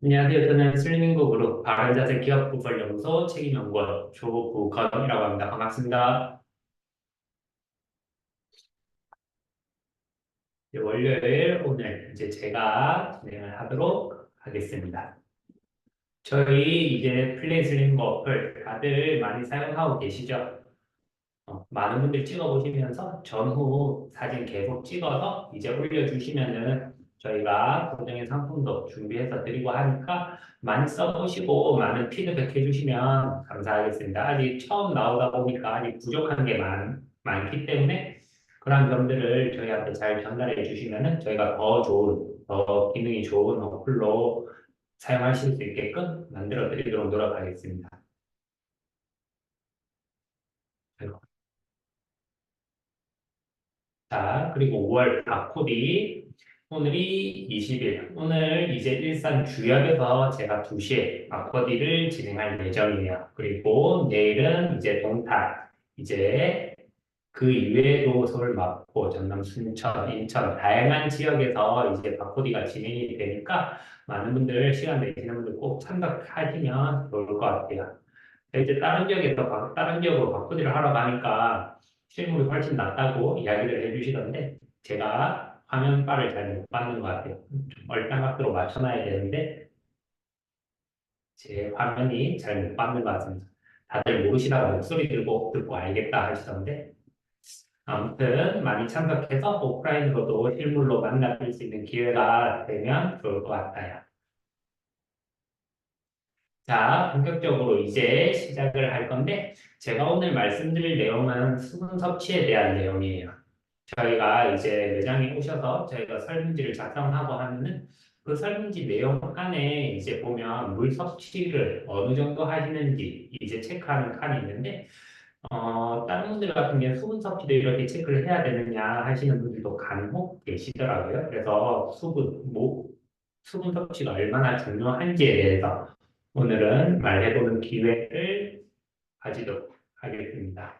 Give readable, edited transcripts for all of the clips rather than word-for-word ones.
안녕하세요. 저는 슬리밍고 그룹 바른자세 기업구설연구소 책임연구원 조부건이라고 합니다. 반갑습니다. 월요일 오늘 이제 제가 진행을 하도록 하겠습니다. 저희 이제 플레이 슬리밍고 어플 다들 많이 사용하고 계시죠? 많은 분들 찍어보시면서 전후 사진 계속 찍어서 이제 올려주시면은 저희가 고정의 상품도 준비해서 드리고 하니까 많이 써보시고 많은 피드백 해주시면 감사하겠습니다. 아직 처음 나오다 보니까 아직 부족한 게 많기 때문에 그런 점들을 저희한테 잘 전달해 주시면은 저희가 더 좋은, 더 기능이 좋은 어플로 사용하실 수 있게끔 만들어 드리도록 노력하겠습니다. 자, 그리고 5월 바코디. 오늘이 20일. 오늘 이제 일산 주역에서 제가 2시에 바코디를 진행할 예정이에요. 그리고 내일은 이제 동탄. 이제 그 이외에도 서울, 마포, 전남, 순천, 인천 다양한 지역에서 이제 바코디가 진행이 되니까 많은 분들 시간 내시는 분들 꼭 참석하시면 좋을 것 같아요. 이제 다른 지역으로 바꾸기를 하러 가니까 실물이 훨씬 낫다고 이야기를 해주시던데 제가 화면빨을 잘 못 받는 것 같아요. 좀 얼짱각도로 맞춰놔야 되는데 제 화면이 잘 못 받는 것 같습니다. 다들 모르시다가 목소리 듣고 알겠다 하시던데 아무튼 많이 참석해서 오프라인으로도 실물로 만나볼 수 있는 기회가 되면 좋을 것 같아요. 자, 본격적으로 이제 시작을 할 건데, 제가 오늘 말씀드릴 내용은 수분 섭취에 대한 내용이에요. 저희가 이제 매장에 오셔서 저희가 설문지를 작성하고 하면은 그 설문지 내용 안에 이제 보면 물 섭취를 어느 정도 하시는지 이제 체크하는 칸이 있는데, 다른 분들 같은 경우에 수분 섭취도 이렇게 체크를 해야 되느냐 하시는 분들도 간혹 계시더라고요. 그래서 수분 섭취가 얼마나 중요한지에 대해서 오늘은 말해보는 기회를 가지도록 하겠습니다.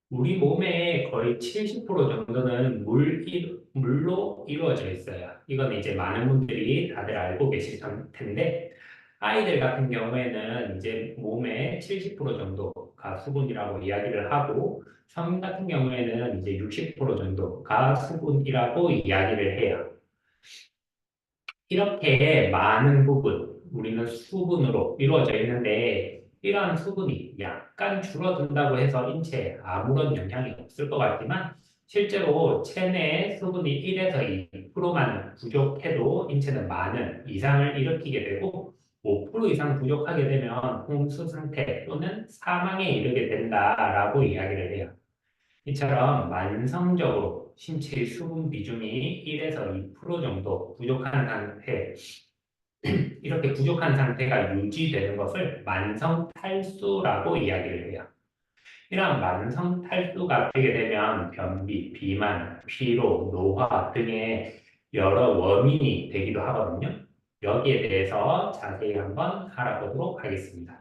우리 몸의 거의 70% 정도는 물로 이루어져 있어요. 이건 이제 많은 분들이 다들 알고 계실 텐데, 아이들 같은 경우에는 이제 몸의 70% 정도가 수분이라고 이야기를 하고, 성인 같은 경우에는 이제 60% 정도가 수분이라고 이야기를 해요. 이렇게 많은 부분, 우리는 수분으로 이루어져 있는데, 이러한 수분이 약간 줄어든다고 해서 인체에 아무런 영향이 없을 것 같지만, 실제로 체내 수분이 1에서 2%만 부족해도 인체는 많은 이상을 일으키게 되고, 5% 이상 부족하게 되면 홍수 상태 또는 사망에 이르게 된다라고 이야기를 해요. 이처럼 만성적으로 신체의 수분 비중이 1에서 2% 정도 부족한 상태, 이렇게 부족한 상태가 유지되는 것을 만성 탈수라고 이야기를 해요. 이러한 만성 탈수가 되게 되면 변비, 비만, 피로, 노화 등의 여러 원인이 되기도 하거든요. 여기에 대해서 자세히 한번 알아보도록 하겠습니다.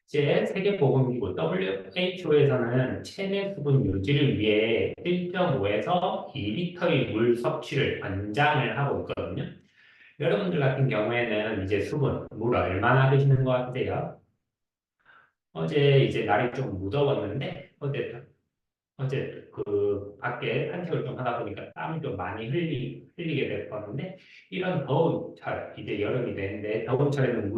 이제 세계보건기구 WHO에서는 체내 수분 유지를 위해 1.5에서 2리터의 물 섭취를 권장을 하고 있거든요. 여러분들 같은 경우에는 이제 수분, 물 얼마나 드시는 것 같으세요? 어제 이제 날이 좀 무더웠는데 어제 그 밖에 산책을 좀 하다 보니까 땀을 좀 많이 흘리게 됐었는데 이런 더운 철, 이제 여름이 되는데 더운 철에는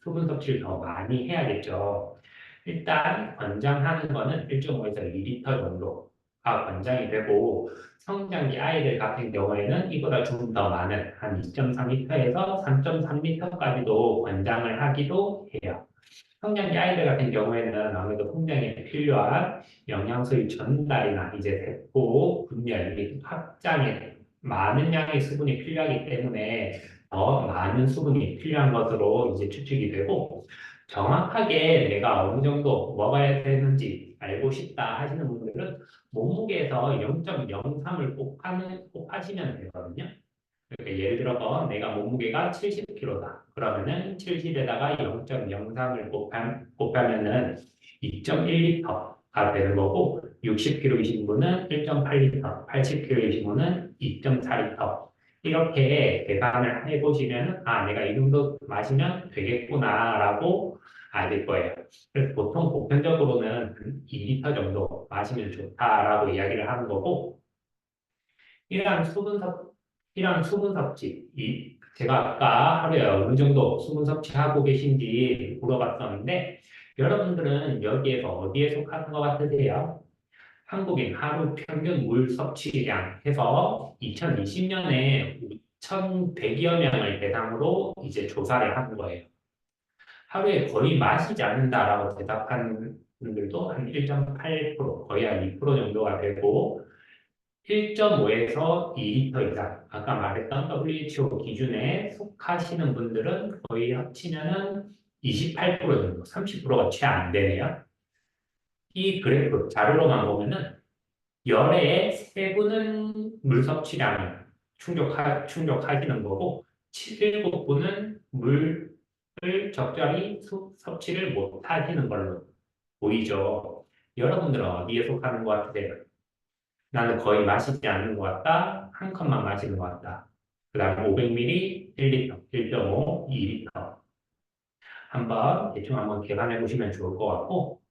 수분 섭취를 더 많이 해야겠죠. 일단 권장하는 거는 1.5에서 2리터 정도가 권장이 되고 성장기 아이들 같은 경우에는 이보다 조금 더 많은 한 2.3리터에서 3.3리터까지도 권장을 하기도 해요. 성장기 아이들 같은 경우에는 아무래도 성장에 필요한 영양소의 전달이나 이제 세포 분열, 이 확장에 많은 양의 수분이 필요하기 때문에 더 많은 수분이 필요한 것으로 이제 추측이 되고 정확하게 내가 어느 정도 먹어야 되는지 알고 싶다 하시는 분들은 몸무게에서 0.03을 꼭 하시면 되거든요. 그러니까 예를 들어서 내가 몸무게가 70kg다. 그러면은 70에다가 0.03을 곱하면은 2.1리터가 되는 거고 60kg이신 분은 1.8리터, 80kg이신 분은 2.4리터. 이렇게 계산을 해보시면, 아, 내가 이 정도 마시면 되겠구나라고 아실 거예요. 그래서 보통 보편적으로는 한 2리터 정도 마시면 좋다라고 이야기를 하는 거고, 이러한 수분 섭, 이러한 수분 섭취, 제가 아까 하루에 어느 정도 수분 섭취하고 계신지 물어봤었는데, 여러분들은 여기에서 어디에 속하는 것 같으세요? 한국인 하루 평균 물 섭취량 해서 2020년에 5,100여 명을 대상으로 이제 조사를 한 거예요. 하루에 거의 마시지 않는다라고 대답한 분들도 한 1.8%, 거의 한 2% 정도가 되고, 1.5에서 2리터 이상, 아까 말했던 WHO 기준에 속하시는 분들은 거의 합치면은 28% 정도, 30%가 채 안 되네요. 이 그래프 자료로만 보면은 열의 세분은 물 섭취량을 충족하시는 거고, 7분은 물을 적절히 섭취를 못 하시는 걸로 보이죠. 여러분들은 어디에 속하는 것 같으세요? 나는 거의 마시지 않는 것 같다. 한 컵만 마시는 것 같다. 그 다음 500ml, 1리터, 1.5, 2리터. 한번 대충 한번 계산해 보시면 좋을 것 같고,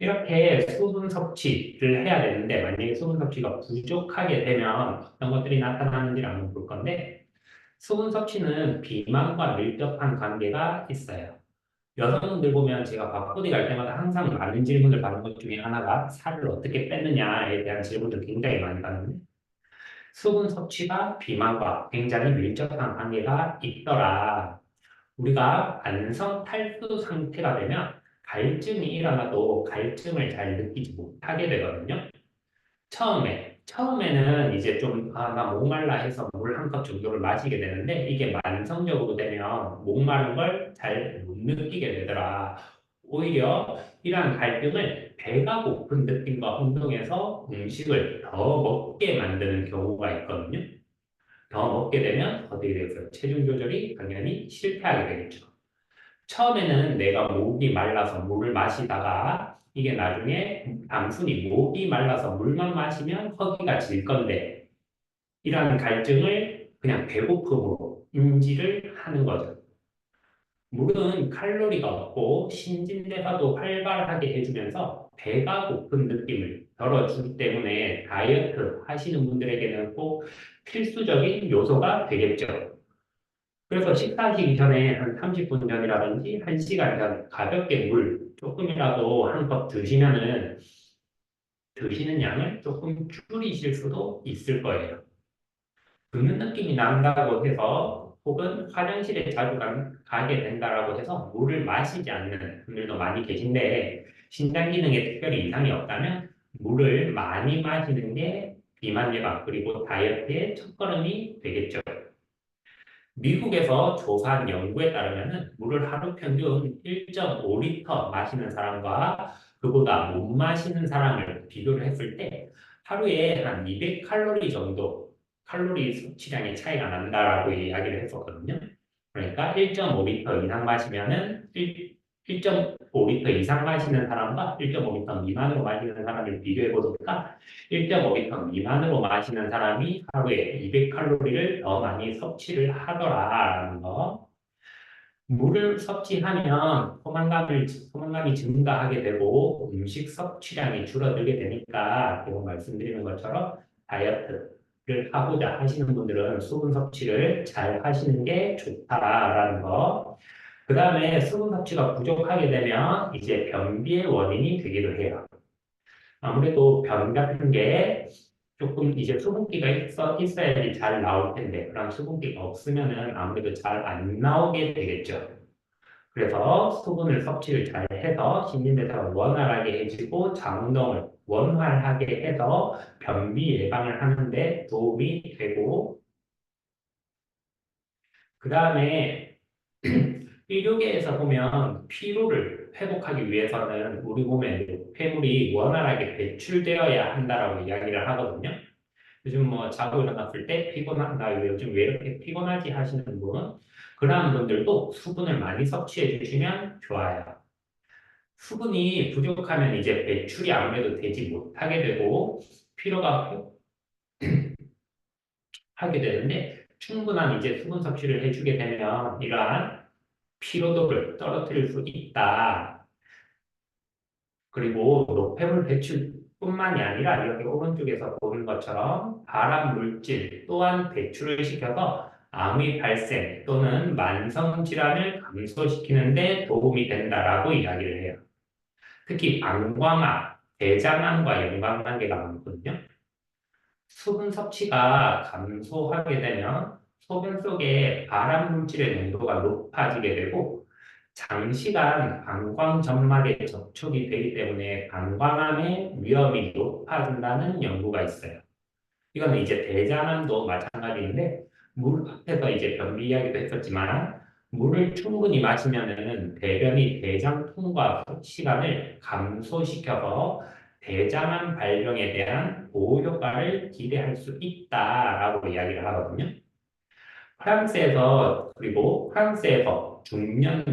이렇게 수분 섭취를 해야 되는데, 만약에 수분 섭취가 부족하게 되면 어떤 것들이 나타나는지를 한번 볼 건데, 수분 섭취는 비만과 밀접한 관계가 있어요. 여성분들 보면 제가 밥버디 갈 때마다 항상 많은 질문을 받는 것 중에 하나가 살을 어떻게 뺐느냐에 대한 질문을 굉장히 많이 받는데, 수분 섭취가 비만과 굉장히 밀접한 관계가 있더라. 우리가 만성 탈수 상태가 되면 갈증이 일어나도 갈증을 잘 느끼지 못하게 되거든요. 처음에는 이제 좀, 아, 나 목말라 해서 물 한 컵 정도를 마시게 되는데, 이게 만성적으로 되면 목마른 걸 잘 못 느끼게 되더라. 오히려 이러한 갈등을 배가 고픈 느낌과 혼동해서 음식을 더 먹게 만드는 경우가 있거든요. 더 먹게 되면 어떻게 되겠어요? 체중 조절이 당연히 실패하게 되겠죠. 처음에는 내가 목이 말라서 물을 마시다가 이게 나중에 단순히 목이 말라서 물만 마시면 허기가 질 건데 이러한 갈증을 그냥 배고픔으로 인지를 하는 거죠. 물은 칼로리가 없고 신진대사도 활발하게 해주면서 배가 고픈 느낌을 덜어주기 때문에 다이어트 하시는 분들에게는 꼭 필수적인 요소가 되겠죠. 그래서 식사하시기 전에 한 30분 전이라든지 1시간 전 가볍게 물 조금이라도 한 컵 드시면은 드시는 양을 조금 줄이실 수도 있을 거예요. 긁는 느낌이 난다고 해서 혹은 화장실에 자주 가게 된다라고 해서 물을 마시지 않는 분들도 많이 계신데 신장 기능에 특별히 이상이 없다면 물을 많이 마시는 게 비만 예방 그리고 다이어트의 첫걸음이 되겠죠. 미국에서 조사한 연구에 따르면 물을 하루 평균 1.5리터 마시는 사람과 그보다 못 마시는 사람을 비교를 했을 때 하루에 한 200칼로리 정도 칼로리 섭취량의 차이가 난다라고 이야기를 했었거든요. 그러니까 1.5리터 이상 마시면은 1.5리터 이상 마시는 사람과 1.5리터 미만으로 마시는 사람을 비교해 보니까 1.5리터 미만으로 마시는 사람이 하루에 200칼로리를 더 많이 섭취를 하더라라는 거. 물을 섭취하면 포만감이 증가하게 되고 음식 섭취량이 줄어들게 되니까 제가 말씀드리는 것처럼 다이어트를 하고자 하시는 분들은 수분 섭취를 잘 하시는 게 좋다라는 거. 그 다음에 수분 섭취가 부족하게 되면 이제 변비의 원인이 되기도 해요. 아무래도 변 같은 게 조금 이제 수분기가 있어야지 잘 나올 텐데, 그럼 수분기가 없으면은 아무래도 잘 안 나오게 되겠죠. 그래서 수분을 섭취를 잘 해서 신진대사가 원활하게 해주고 장운동을 원활하게 해서 변비 예방을 하는데 도움이 되고, 그 다음에 의료계에서 보면 피로를 회복하기 위해서는 우리 몸에 폐물이 원활하게 배출되어야 한다라고 이야기를 하거든요. 요즘 뭐 자고 일어났을 때 피곤하다, 요즘 왜 이렇게 피곤하지 하시는 분은 그러한 분들도 수분을 많이 섭취해 주시면 좋아요. 수분이 부족하면 이제 배출이 아무래도 되지 못하게 되고 피로가 하게 되는데 충분한 이제 수분 섭취를 해주게 되면 이러한 피로도를 떨어뜨릴 수 있다. 그리고 노폐물 배출뿐만이 아니라 여기 오른쪽에서 보는 것처럼 발암 물질 또한 배출을 시켜서 암의 발생 또는 만성 질환을 감소시키는 데 도움이 된다라고 이야기를 해요. 특히 방광암, 대장암과 연관관계가 많거든요. 수분 섭취가 감소하게 되면 소변 속에 발암 물질의 농도가 높아지게 되고 장시간 방광 점막에 접촉이 되기 때문에 방광암의 위험이 높아진다는 연구가 있어요. 이거는 이제 대장암도 마찬가지인데 물 앞에서 이제 변비 이야기도 했었지만 물을 충분히 마시면은 대변이 대장 통과 시간을 감소시켜서 대장암 발병에 대한 보호 효과를 기대할 수 있다라고 이야기를 하거든요. 프랑스에서 중년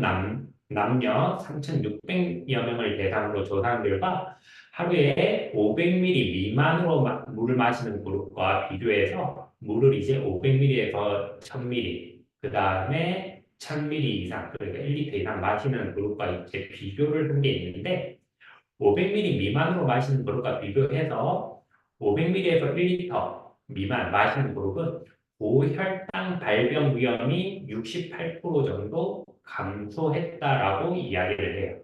남녀 3,600여 명을 대상으로 조사한 결과 하루에 500ml 미만으로 물을 마시는 그룹과 비교해서 물을 이제 500ml에서 1000ml, 그 다음에 1000ml 이상, 그러니까 1리터 이상 마시는 그룹과 이제 비교를 한 게 있는데 500ml 미만으로 마시는 그룹과 비교해서 500ml에서 1리터 미만 마시는 그룹은 고혈당 발병 위험이 68% 정도 감소했다라고 이야기를 해요.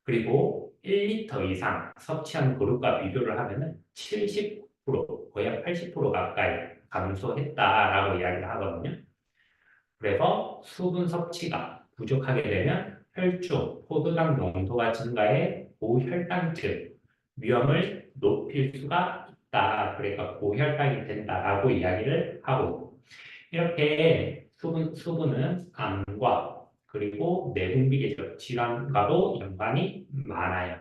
그리고 1리터 이상 섭취한 그룹과 비교를 하면은 70%, 거의 한 80% 가까이 감소했다라고 이야기를 하거든요. 그래서 수분 섭취가 부족하게 되면 혈중 포도당 농도가 증가해 고혈당증 위험을 높일 수가 있다. 그러니까 고혈당이 된다라고 이야기를 하고 이렇게 수분은 암과 그리고 내분비계적 질환과도 연관이 많아요.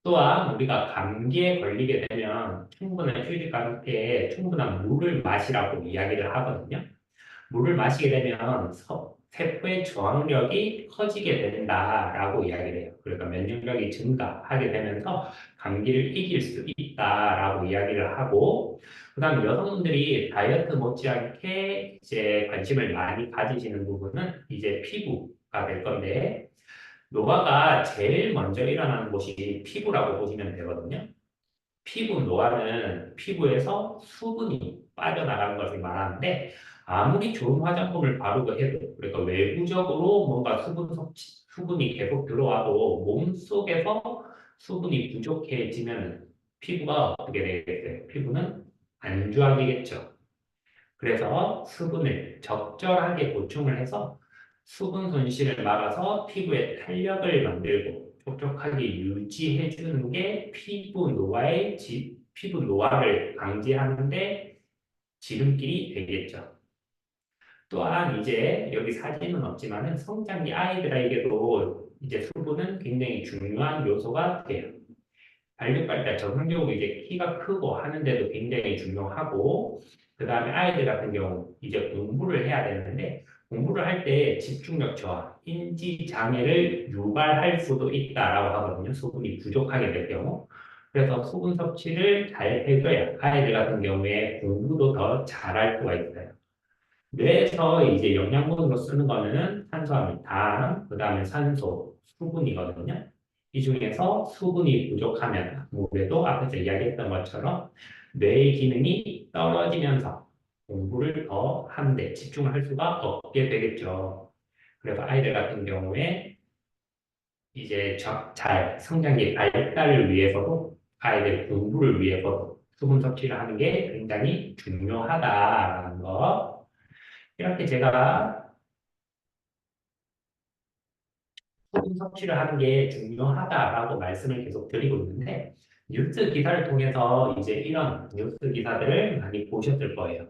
또한 우리가 감기에 걸리게 되면 충분한 휴식 상태에 충분한 물을 마시라고 이야기를 하거든요. 물을 마시게 되면 세포의 저항력이 커지게 된다라고 이야기를 해요. 그러니까 면역력이 증가하게 되면서 감기를 이길 수 있다라고 이야기를 하고, 그다음 여성분들이 다이어트 못지않게 이제 관심을 많이 가지시는 부분은 이제 피부가 될 건데, 노화가 제일 먼저 일어나는 곳이 피부라고 보시면 되거든요. 피부 노화는 피부에서 수분이 빠져나가는 것을 말하는데 아무리 좋은 화장품을 바르고 해도 그러니까 외부적으로 뭔가 수분이 계속 들어와도 몸 속에서 수분이 부족해지면 피부가 어떻게 되겠어요? 피부는 안 좋아지겠죠. 그래서 수분을 적절하게 보충을 해서 수분 손실을 막아서 피부에 탄력을 만들고 촉촉하게 유지해 주는 게 피부 노화를 방지하는데 지름길이 되겠죠. 또한 이제 여기 사진은 없지만은 성장기 아이들에게도 이제 수분은 굉장히 중요한 요소가 돼요. 발육발달 적응적으로 이제 키가 크고 하는데도 굉장히 중요하고 그 다음에 아이들 같은 경우 이제 공부를 해야 되는데 공부를 할 때 집중력 저하, 인지 장애를 유발할 수도 있다라고 하거든요. 수분이 부족하게 될 경우. 그래서 수분 섭취를 잘 해줘야 아이들 같은 경우에 공부도 더 잘할 수가 있어요. 뇌에서 이제 영양분으로 쓰는 거는 탄수화물, 당, 그 다음에 산소, 수분이거든요. 이 중에서 수분이 부족하면 아무래도 앞에서 이야기했던 것처럼 뇌의 기능이 떨어지면서 공부를 더 하는데 집중을 할 수가 없게 되겠죠. 그래서 아이들 같은 경우에 이제 잘 성장기 발달을 위해서도 아이들 공부를 위해서도 수분 섭취를 하는 게 굉장히 중요하다라는 거. 이렇게 제가 소금 섭취를 하는 게 중요하다라고 말씀을 계속 드리고 있는데 뉴스 기사를 통해서 이제 이런 뉴스 기사들을 많이 보셨을 거예요.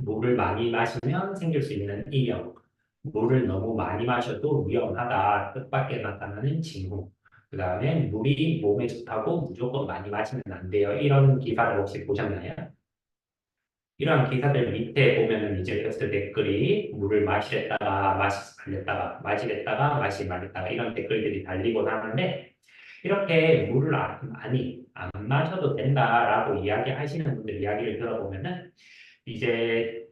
물을 많이 마시면 생길 수 있는 이병, 물을 너무 많이 마셔도 위험하다, 뜻밖의 나타나는 징후, 그 다음에 물이 몸에 좋다고 무조건 많이 마시면 안 돼요. 이런 기사를 혹시 보셨나요? 이러한 기사들 밑에 보면은 이제 뉴스 댓글이 물을 마시랬다가 맛이 말렸다가 마시랬다가 맛이 말렸다가 이런 댓글들이 달리곤 하는데 이렇게 물을 많이 안 마셔도 된다라고 이야기하시는 분들 이야기를 들어보면은 이제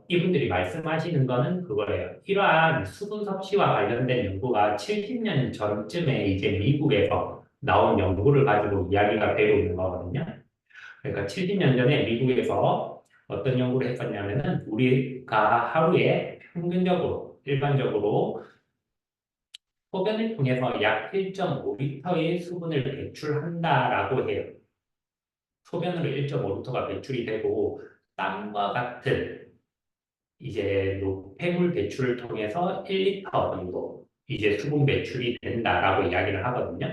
이분들이 말씀하시는 거는 그거예요. 이러한 수분 섭취와 관련된 연구가 70년 전쯤에 이제 미국에서 나온 연구를 가지고 이야기가 되고 있는 거거든요. 그러니까 70년 전에 미국에서 어떤 연구를 했었냐면은 우리가 하루에 평균적으로 일반적으로 소변을 통해서 약 1.5리터의 수분을 배출한다라고 해요. 소변으로 1.5리터가 배출이 되고 땀과 같은 이제 노폐물 배출을 통해서 1리터 정도 이제 수분 배출이 된다라고 이야기를 하거든요.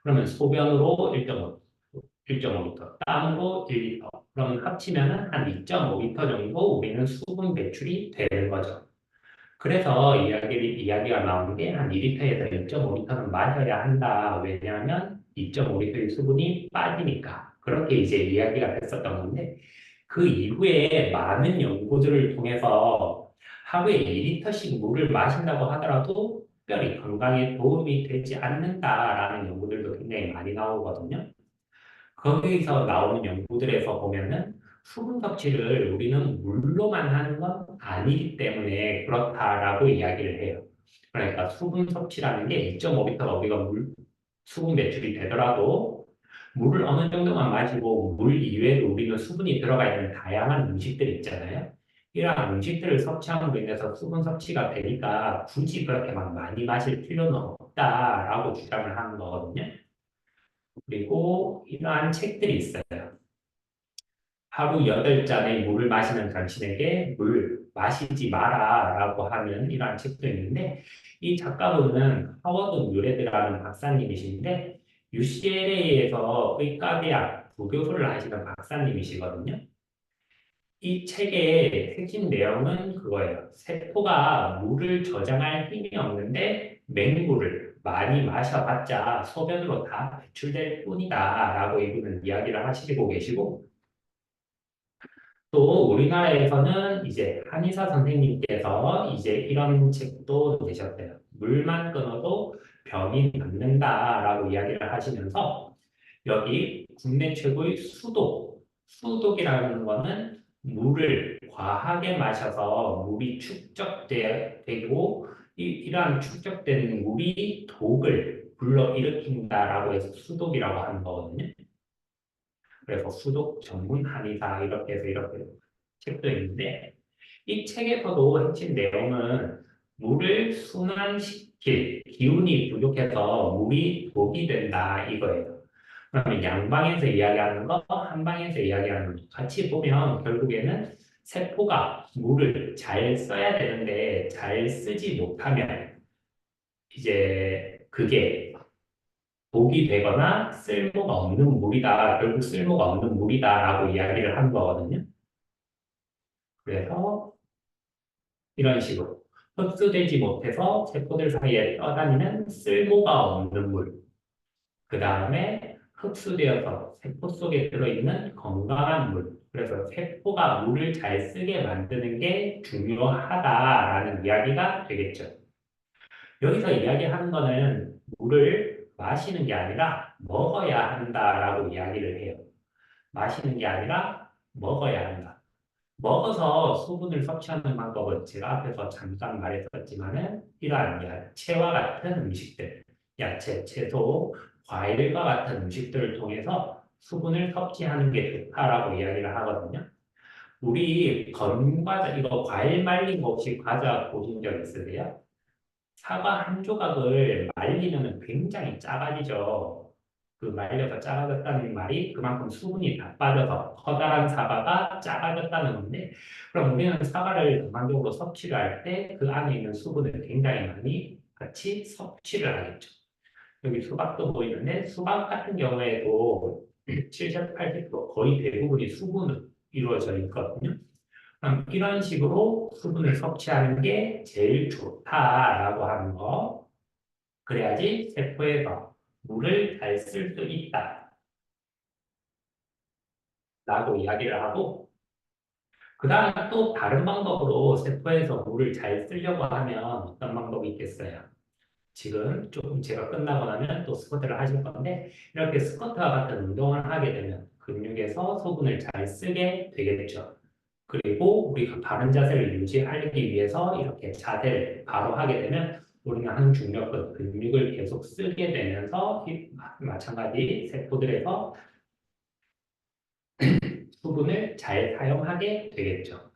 그러면 소변으로 1.5리터, 땀으로 1리터. 그러면 합치면은 한 2.5리터 정도 우리는 수분 배출이 되는 거죠. 그래서 이야기가 나오는 게 한 2리터에서 1.5리터는 마셔야 한다. 왜냐하면 2.5리터의 수분이 빠지니까. 그렇게 이제 이야기가 됐었던 건데, 그 이후에 많은 연구들을 통해서 하루에 2리터씩 물을 마신다고 하더라도 특별히 건강에 도움이 되지 않는다라는 연구들도 굉장히 많이 나오거든요. 거기서 나오는 연구들에서 보면은 수분 섭취를 우리는 물로만 하는 건 아니기 때문에 그렇다라고 이야기를 해요. 그러니까 수분 섭취라는 게 2.5리터가 우리가 수분 배출이 되더라도 물을 어느 정도만 마시고 물 이외에도 우리는 수분이 들어가 있는 다양한 음식들 있잖아요. 이러한 음식들을 섭취함으로 인해서 수분 섭취가 되니까 굳이 그렇게 막 많이 마실 필요는 없다라고 주장을 하는 거거든요. 그리고 이러한 책들이 있어요. 하루 8잔의 물을 마시는 당신에게 물 마시지 마라라고 하는 이러한 책도 있는데 이 작가분은 하워드 뮤레드라는 박사님이신데 UCLA에서 의과대학 부교수를 하시는 박사님이시거든요. 이 책의 핵심 내용은 그거예요. 세포가 물을 저장할 힘이 없는데 맹물을 많이 마셔봤자 소변으로 다 배출될 뿐이다라고 이분은 이야기를 하시고 계시고 또 우리나라에서는 이제 한의사 선생님께서 이제 이런 책도 내셨대요. 물만 끊어도 병이 낫는다라고 이야기를 하시면서 여기 국내 최고의 수독이라는 거는 물을 과하게 마셔서 물이 축적되고 이러한 축적된 물이 독을 불러일으킨다라고 해서 수독이라고 하는 거거든요. 그래서 수독 전문 한의사 이렇게 해서 이렇게 책도 있는데 이 책에서도 핵심 내용은 물을 순환시킬 기운이 부족해서 물이 독이 된다 이거예요. 그러면 양방에서 이야기하는 거, 한방에서 이야기하는 거 같이 보면 결국에는 세포가 물을 잘 써야 되는데 잘 쓰지 못하면 이제 그게 독이 되거나 쓸모가 없는 물이다. 결국 쓸모가 없는 물이다라고 이야기를 하는 거거든요. 그래서 이런 식으로 흡수되지 못해서 세포들 사이에 떠다니는 쓸모가 없는 물. 그 다음에 흡수되어서 세포 속에 들어있는 건강한 물. 그래서 세포가 물을 잘 쓰게 만드는 게 중요하다라는 이야기가 되겠죠. 여기서 이야기하는 거는 물을 마시는 게 아니라 먹어야 한다라고 이야기를 해요. 마시는 게 아니라 먹어야 한다. 먹어서 수분을 섭취하는 방법은 제가 앞에서 잠깐 말했었지만은 이러한 야채와 같은 음식들, 야채, 채소, 과일과 같은 음식들을 통해서 수분을 섭취하는 게 좋다라고 이야기를 하거든요. 우리 건과자, 이거 과일 말린 거 혹시 과자 보신 적 있으세요? 사과 한 조각을 말리면 굉장히 작아지죠. 그 말려서 작아졌다는 말이 그만큼 수분이 다 빠져서 커다란 사과가 작아졌다는 건데, 그럼 우리는 사과를 전반적으로 섭취를 할 때 그 안에 있는 수분을 굉장히 많이 같이 섭취를 하겠죠. 여기 수박도 보이는데 수박 같은 경우에도 70, 80% 거의 대부분이 수분으로 이루어져 있거든요. 이런 식으로 수분을 섭취하는 게 제일 좋다라고 하는 거. 그래야지 세포에서 물을 잘 쓸 수 있다. 라고 이야기를 하고, 그 다음에 또 다른 방법으로 세포에서 물을 잘 쓰려고 하면 어떤 방법이 있겠어요? 지금 조금 제가 끝나고 나면 또 스쿼트를 하실 건데, 이렇게 스쿼트와 같은 운동을 하게 되면 근육에서 수분을 잘 쓰게 되겠죠. 그리고 우리가 바른 자세를 유지하기 위해서 이렇게 자세를 바로 하게 되면 우리는 한 중력근 근육을 계속 쓰게 되면서 마찬가지 세포들에서 수분을 잘 사용하게 되겠죠.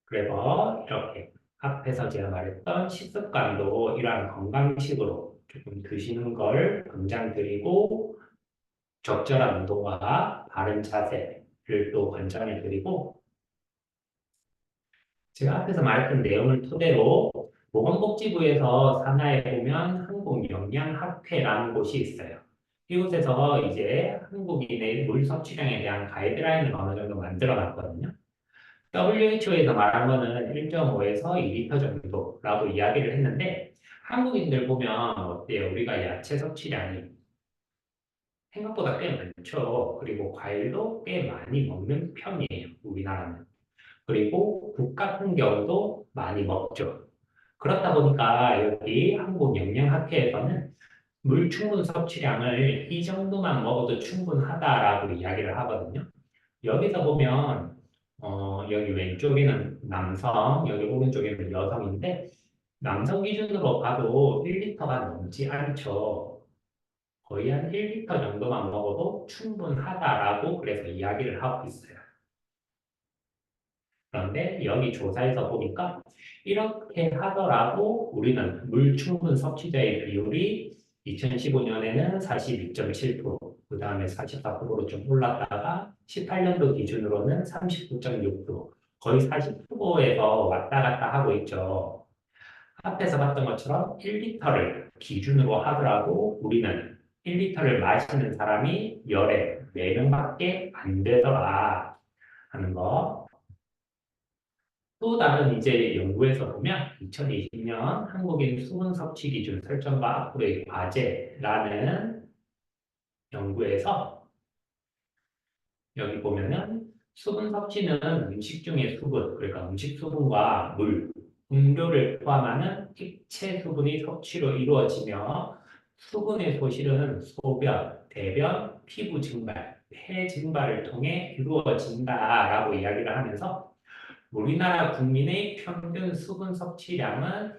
그래서 이렇게 앞에서 제가 말했던 식습관도 이러한 건강식으로 조금 드시는 걸 권장드리고 적절한 운동과 바른 자세를 또 권장해드리고 제가 앞에서 말했던 내용을 토대로 보건복지부에서 산하에 보면 한국영양학회라는 곳이 있어요. 이곳에서 이제 한국인의 물 섭취량에 대한 가이드라인을 어느 정도 만들어 놨거든요. WHO에서 말한 거는 1.5에서 2리터 정도라고 이야기를 했는데 한국인들 보면 어때요? 우리가 야채 섭취량이 생각보다 꽤 많죠. 그리고 과일도 꽤 많이 먹는 편이에요. 우리나라는. 그리고 국 같은 경우도 많이 먹죠. 그렇다 보니까 여기 한국영양학회에서는 물 충분 섭취량을 이 정도만 먹어도 충분하다라고 이야기를 하거든요. 여기서 보면 여기 왼쪽에는 남성, 여기 오른쪽에는 여성인데 남성 기준으로 봐도 1리터가 넘지 않죠. 거의 한 1리터 정도만 먹어도 충분하다라고 그래서 이야기를 하고 있어요. 그런데 여기 조사에서 보니까 이렇게 하더라도 우리는 물 충분 섭취자의 비율이 2015년에는 42.7%, 그 다음에 44%로 좀 올랐다가 18년도 기준으로는 39.6%, 거의 40%에서 왔다 갔다 하고 있죠. 앞에서 봤던 것처럼 1리터를 기준으로 하더라도 우리는 1리터를 마시는 사람이 열에 4명밖에 안 되더라 하는 거. 또 다른 이제 연구에서 보면 2020년 한국인 수분 섭취 기준 설정과 앞으로의 과제라는 연구에서 여기 보면은 수분 섭취는 음식 중의 수분, 그러니까 음식 수분과 물, 음료를 포함하는 액체 수분이 섭취로 이루어지며 수분의 소실은 소변, 대변, 피부 증발, 폐 증발을 통해 이루어진다라고 이야기를 하면서 우리나라 국민의 평균 수분 섭취량은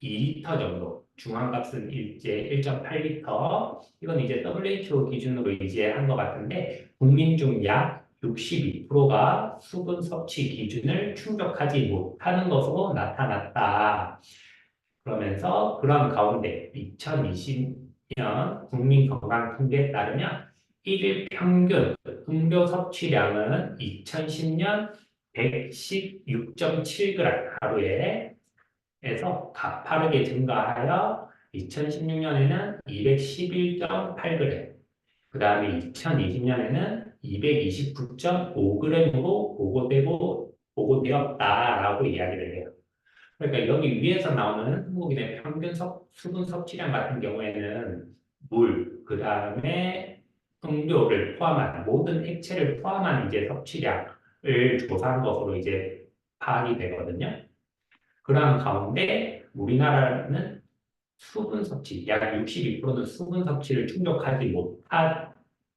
2리터 정도, 중앙값은 이제 1.8리터, 이건 이제 WHO 기준으로 이제 한 것 같은데, 국민 중 약 62%가 수분 섭취 기준을 충족하지 못하는 것으로 나타났다. 그러면서 그런 가운데 2020년 국민건강통계에 따르면 일일 평균 음료 섭취량은 2010년 116.7g 하루에 에서 가파르게 증가하여 2016년에는 211.8g, 그 다음에 2020년에는 229.5g으로 보고되었다라고 이야기를 해요. 그러니까 여기 위에서 나오는 한국인의 평균 수분 섭취량 같은 경우에는 물, 그 다음에 음료를 포함한 모든 액체를 포함한 이제 섭취량을 조사한 것으로 이제 파악이 되거든요. 그러한 가운데 우리나라는 수분 섭취, 약 62%는 수분 섭취를 충족하지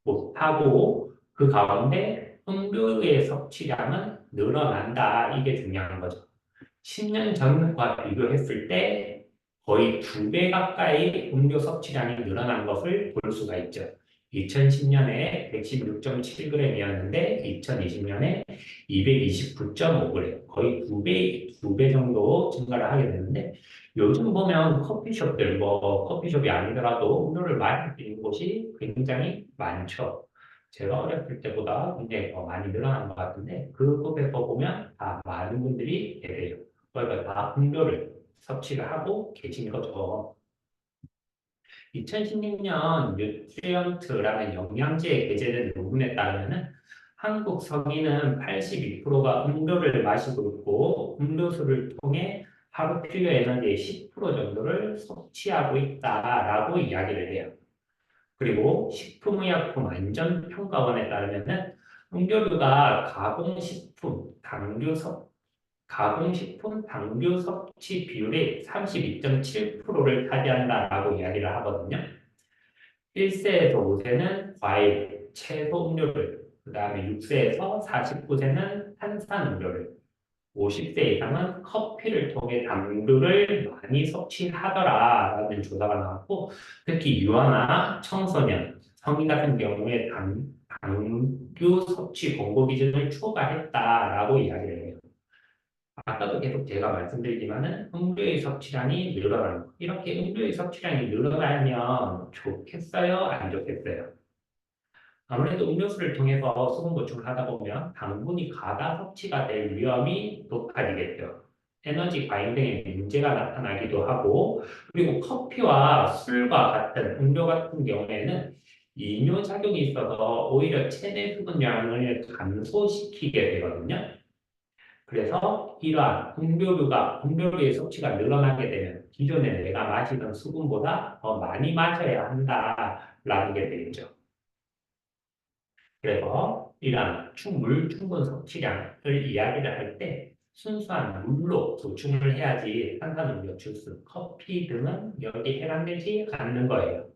못하고 그 가운데 음료의 섭취량은 늘어난다. 이게 중요한 거죠. 10년 전과 비교했을 때 거의 2배 가까이 음료 섭취량이 늘어난 것을 볼 수가 있죠. 2010년에 116.7g이었는데 2020년에 229.5g, 거의 두 배 정도 증가를 하게 되는데 요즘 보면 커피숍들, 뭐 커피숍이 아니더라도 음료를 마실 수 있는 곳이 굉장히 많죠. 제가 어렸을 때보다 굉장히 더 많이 늘어난 것 같은데 그 곳에서 보면 다 많은 분들이 계세요. 그러니까 다 음료를 섭취를 하고 계신 거죠. 2016년 뉴트리언트라는 영양제에 게재된 논문에 따르면 한국 성인은 82%가 음료를 마시고 있고 음료수를 통해 하루 필요 에너지의 10% 정도를 섭취하고 있다라고 이야기를 해요. 그리고 식품의약품안전평가원에 따르면은 음료류가 가공식품 당류 섭취 비율이 32.7%를 차지한다라고 이야기를 하거든요. 1세에서 5세는 과일, 채소 음료를, 그 다음에 6세에서 49세는 탄산 음료를, 50세 이상은 커피를 통해 당류를 많이 섭취하더라라는 조사가 나왔고, 특히 유아나 청소년, 성인 같은 경우에 당류 섭취 권고 기준을 초과했다라고 이야기를 해요. 아까도 계속 제가 말씀드리지만은 음료의 섭취량이 늘어나는 거. 이렇게 음료의 섭취량이 늘어나면 좋겠어요? 안 좋겠어요? 아무래도 음료수를 통해서 수분 보충을 하다 보면 당분이 과다 섭취가 될 위험이 높아지겠죠. 에너지 과잉 등의 문제가 나타나기도 하고, 그리고 커피와 술과 같은 음료 같은 경우에는 이뇨작용이 있어서 오히려 체내 수분량을 감소시키게 되거든요. 그래서 이러한 음료류의 섭취가 늘어나게 되면 기존에 내가 마시던 수분보다 더 많이 마셔야 한다라는 게 되겠죠. 그래서 이러한 물 충분 섭취량을 이야기를 할 때 순수한 물로 보충을 해야지 탄산음료, 주스, 커피 등은 여기에 해당되지 않는 거예요.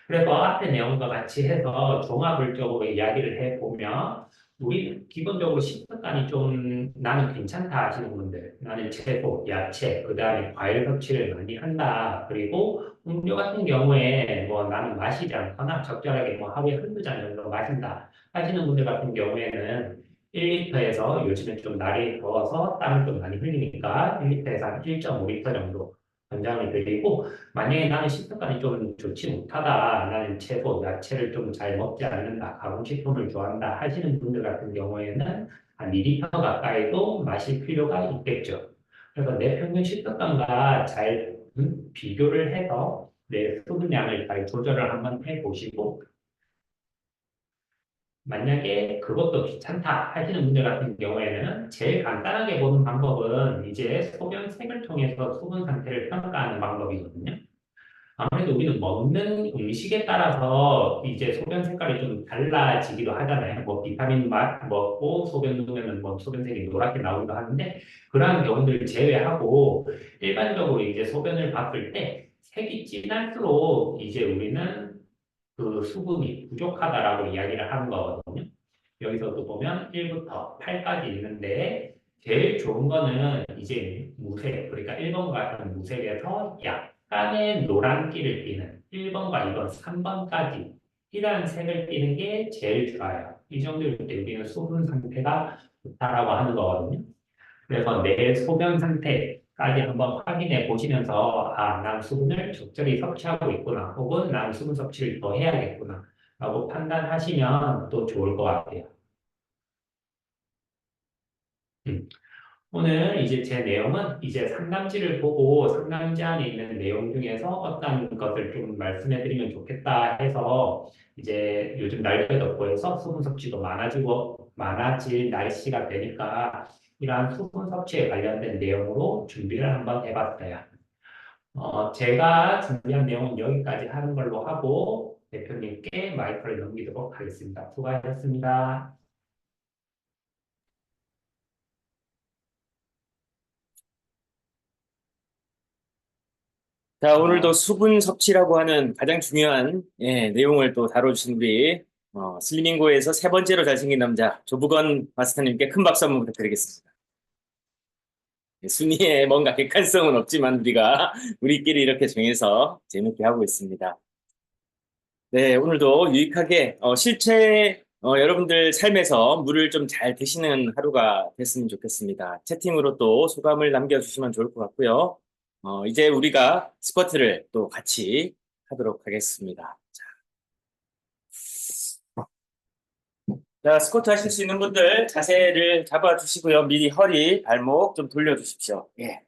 그래서 앞에 내용과 같이 해서 종합을적으로 이야기를 해보면 우리 기본적으로 식습관이 좀 나는 괜찮다 하시는 분들 나는 채소, 야채, 그 다음에 과일 섭취를 많이 한다. 그리고 음료 같은 경우에 뭐 나는 마시지 않거나 적절하게 뭐 하루에 한두 잔 정도 마신다 하시는 분들 같은 경우에는 1리터에서 요즘에 좀 날이 더워서 땀을 좀 많이 흘리니까 1리터에서 한 1.5리터 정도 권장을 드리고 만약에 나는 식습관이 좀 좋지 못하다, 나는 채소, 야채를 좀 잘 먹지 않는다, 가공식품을 좋아한다 하시는 분들 같은 경우에는 한 2리터 가까이도 마실 필요가 있겠죠. 그래서 내 평균 식습관과 잘 비교를 해서 내 수분량을 잘 조절을 한번 해보시고 만약에 그것도 귀찮다 하시는 분들 같은 경우에는 제일 간단하게 보는 방법은 이제 소변색을 통해서 수분 상태를 평가하는 방법이거든요. 아무래도 우리는 먹는 음식에 따라서 이제 소변 색깔이 좀 달라지기도 하잖아요. 뭐 비타민 맛 먹고 소변 누우면은 뭐 소변색이 노랗게 나오기도 하는데 그러한 경우들 제외하고 일반적으로 이제 소변을 봤을 때 색이 진할수록 이제 우리는 그 수분이 부족하다라고 이야기를 하는 거거든요. 여기서도 보면 1부터 8까지 있는데 제일 좋은 거는 이제 무색, 그러니까 1번과 같은 무색에서 약간의 노란기를 띠는 1번과 2번, 3번까지 이런 색을 띠는 게 제일 좋아요. 이 정도일 때 우리는 수분 상태가 좋다라고 하는 거거든요. 그래서 내 소변 상태까지 한번 확인해 보시면서 아, 난 수분을 적절히 섭취하고 있구나 혹은 난 수분 섭취를 더 해야겠구나 라고 판단하시면 또 좋을 것 같아요. 음. 오늘 이제 제 내용은 이제 상담지를 보고 상담지 안에 있는 내용 중에서 어떤 것을 좀 말씀해 드리면 좋겠다 해서 이제 요즘 날씨가 덥고 해서 수분 섭취도 많아질 날씨가 되니까 이러한 수분 섭취에 관련된 내용으로 준비를 한번 해봤어요. 제가 준비한 내용은 여기까지 하는 걸로 하고 대표님께 마이크를 넘기도록 하겠습니다. 수고하셨습니다. 자, 오늘도 수분 섭취라고 하는 가장 중요한 내용을 또 다뤄주신 우리 슬리밍고에서 세 번째로 잘생긴 남자 조부건 마스터님께 큰 박수 한번 부탁드리겠습니다. 순위에 뭔가 객관성은 없지만 우리가 우리끼리 이렇게 정해서 재밌게 하고 있습니다. 네, 오늘도 유익하게 실제 여러분들 삶에서 물을 좀 잘 드시는 하루가 됐으면 좋겠습니다. 채팅으로 또 소감을 남겨주시면 좋을 것 같고요. 이제 우리가 스쿼트를 또 같이 하도록 하겠습니다. 자, 스쿼트 하실 수 있는 분들 자세를 잡아주시고요. 미리 허리, 발목 좀 돌려주십시오. 예,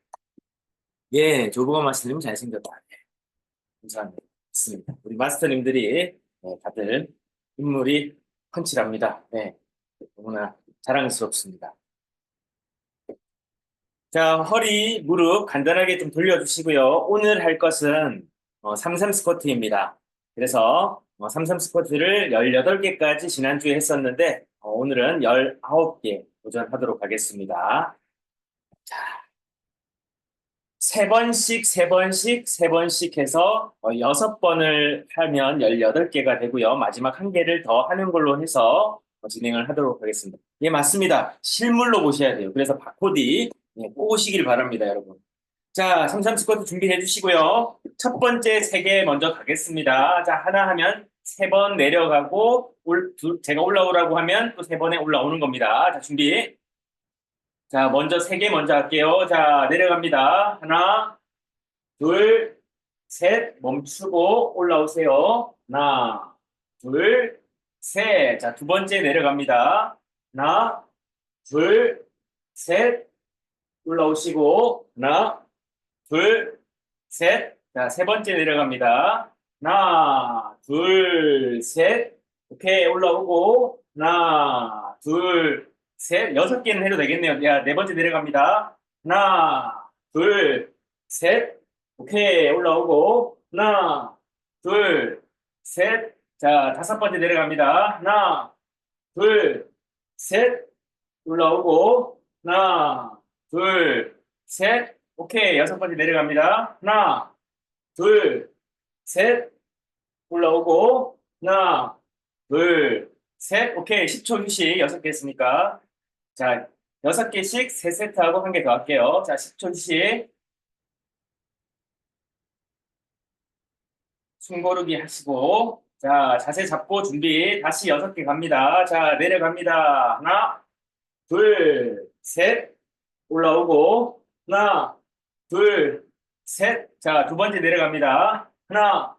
예, 조보건 마스터님 잘생겼다. 예, 감사합니다. 좋습니다. 우리 마스터님들이 다들 인물이 펀치랍니다. 네, 너무나 자랑스럽습니다. 자, 허리, 무릎 간단하게 좀 돌려주시고요. 오늘 할 것은 33 스쿼트입니다. 그래서 삼삼 스쿼트를 18개까지 지난주에 했었는데, 오늘은 19개 도전하도록 하겠습니다. 자, 세 번씩 해서 6번을 하면 18개가 되고요. 마지막 한 개를 더 하는 걸로 해서 진행을 하도록 하겠습니다. 예, 맞습니다. 실물로 보셔야 돼요. 그래서 바코드 꼭 오시길 바랍니다, 여러분. 자, 삼삼 스쿼트 준비해 주시고요. 첫 번째 3개 먼저 가겠습니다. 자, 하나 하면 3번 내려가고, 제가 올라오라고 하면 또 3번에 올라오는 겁니다. 자, 준비. 자, 먼저 3개 먼저 할게요. 자, 내려갑니다. 하나, 둘, 셋, 멈추고 올라오세요. 하나, 둘, 셋. 자, 두 번째 내려갑니다. 하나, 둘, 셋, 올라오시고, 하나, 둘, 셋. 자, 세 번째 내려갑니다. 하나, 둘, 셋. 오케이, 올라오고, 하나, 둘, 셋. 6개는 해도 되겠네요. 야, 네 번째 내려갑니다. 하나, 둘, 셋. 오케이, 올라오고, 하나, 둘, 셋. 자, 5번째 내려갑니다. 하나, 둘, 셋. 올라오고, 하나, 둘, 셋. 오케이, 6번째 내려갑니다. 하나, 둘, 셋. 올라오고, 하나, 둘, 셋. 오케이, 10초 휴식 6개 했으니까. 자, 6개씩 3세트하고 한 개 더 할게요. 자, 10초 휴식. 숨 고르기 하시고, 자, 자세 잡고 준비. 다시 6개 갑니다. 자, 내려갑니다. 하나, 둘, 셋. 올라오고, 하나, 둘, 셋. 자, 두 번째 내려갑니다. 하나,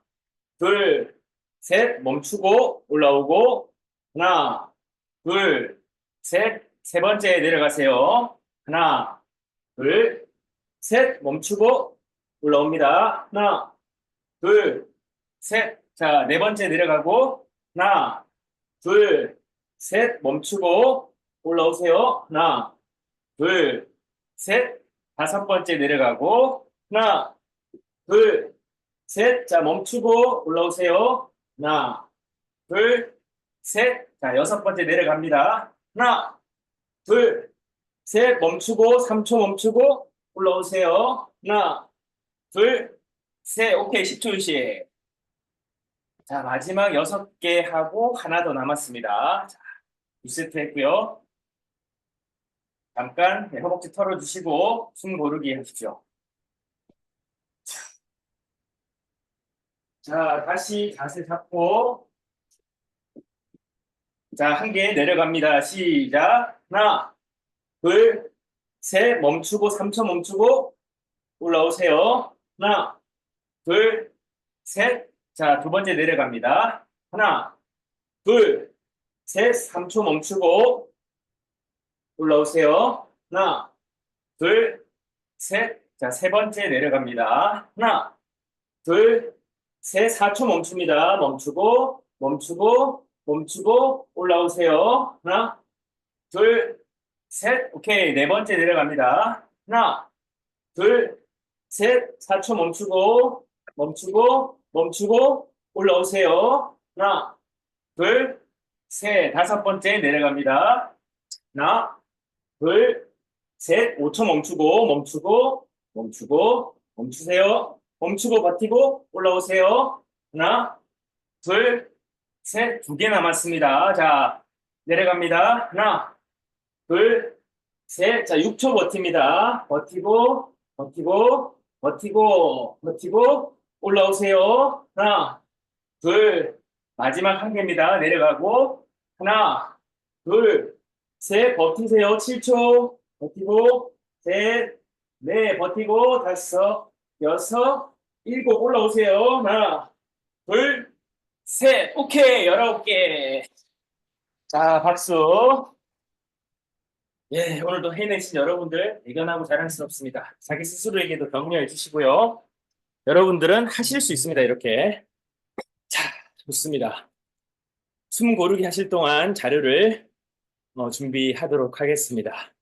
둘, 셋. 멈추고, 올라오고, 하나, 둘, 셋. 세 번째 내려가세요. 하나, 둘, 셋. 멈추고, 올라옵니다. 하나, 둘, 셋. 자, 네 번째 내려가고, 하나, 둘, 셋. 멈추고, 올라오세요. 하나, 둘, 셋. 5번째 내려가고, 하나, 둘, 셋. 자, 멈추고 올라오세요. 하나, 둘, 셋. 자, 6번째 내려갑니다. 하나, 둘, 셋. 멈추고, 3초 멈추고 올라오세요. 하나, 둘, 셋. 오케이, 10초 휴식. 자, 마지막 6개 하고 하나 더 남았습니다. 자, 2세트 했고요. 잠깐 허벅지 털어주시고 숨 고르기 하십시오. 자, 다시 자세 잡고, 자, 한 개 내려갑니다. 시작. 하나, 둘, 셋, 멈추고, 3초 멈추고, 올라오세요. 하나, 둘, 셋. 자, 두 번째 내려갑니다. 하나, 둘, 셋, 3초 멈추고, 올라오세요. 하나, 둘, 셋. 자, 세 번째 내려갑니다. 하나, 둘, 셋, 4초 멈춥니다. 멈추고, 멈추고, 멈추고, 올라오세요. 하나, 둘, 셋. 오케이. 네 번째 내려갑니다. 하나, 둘, 셋. 4초 멈추고, 멈추고, 멈추고, 올라오세요. 하나, 둘, 셋. 5번째 내려갑니다. 하나, 둘, 셋. 5초 멈추고, 멈추고, 멈추고, 멈추세요. 멈추고 버티고 올라오세요. 하나, 둘, 셋. 2개 남았습니다. 자, 내려갑니다. 하나, 둘, 셋. 자, 6초 버팁니다. 버티고, 버티고, 버티고, 버티고, 올라오세요. 하나, 둘, 마지막 한 개입니다. 내려가고, 하나, 둘, 셋. 버티세요. 7초. 버티고, 셋, 넷. 버티고, 다섯, 여섯, 일곱. 올라오세요. 하나, 둘, 셋. 오케이. 19개. 자, 박수. 예, 오늘도 해내신 여러분들 대견하고 자랑스럽습니다. 자기 스스로에게도 격려해 주시고요. 여러분들은 하실 수 있습니다. 이렇게. 자, 좋습니다. 숨 고르기 하실 동안 자료를 준비하도록 하겠습니다.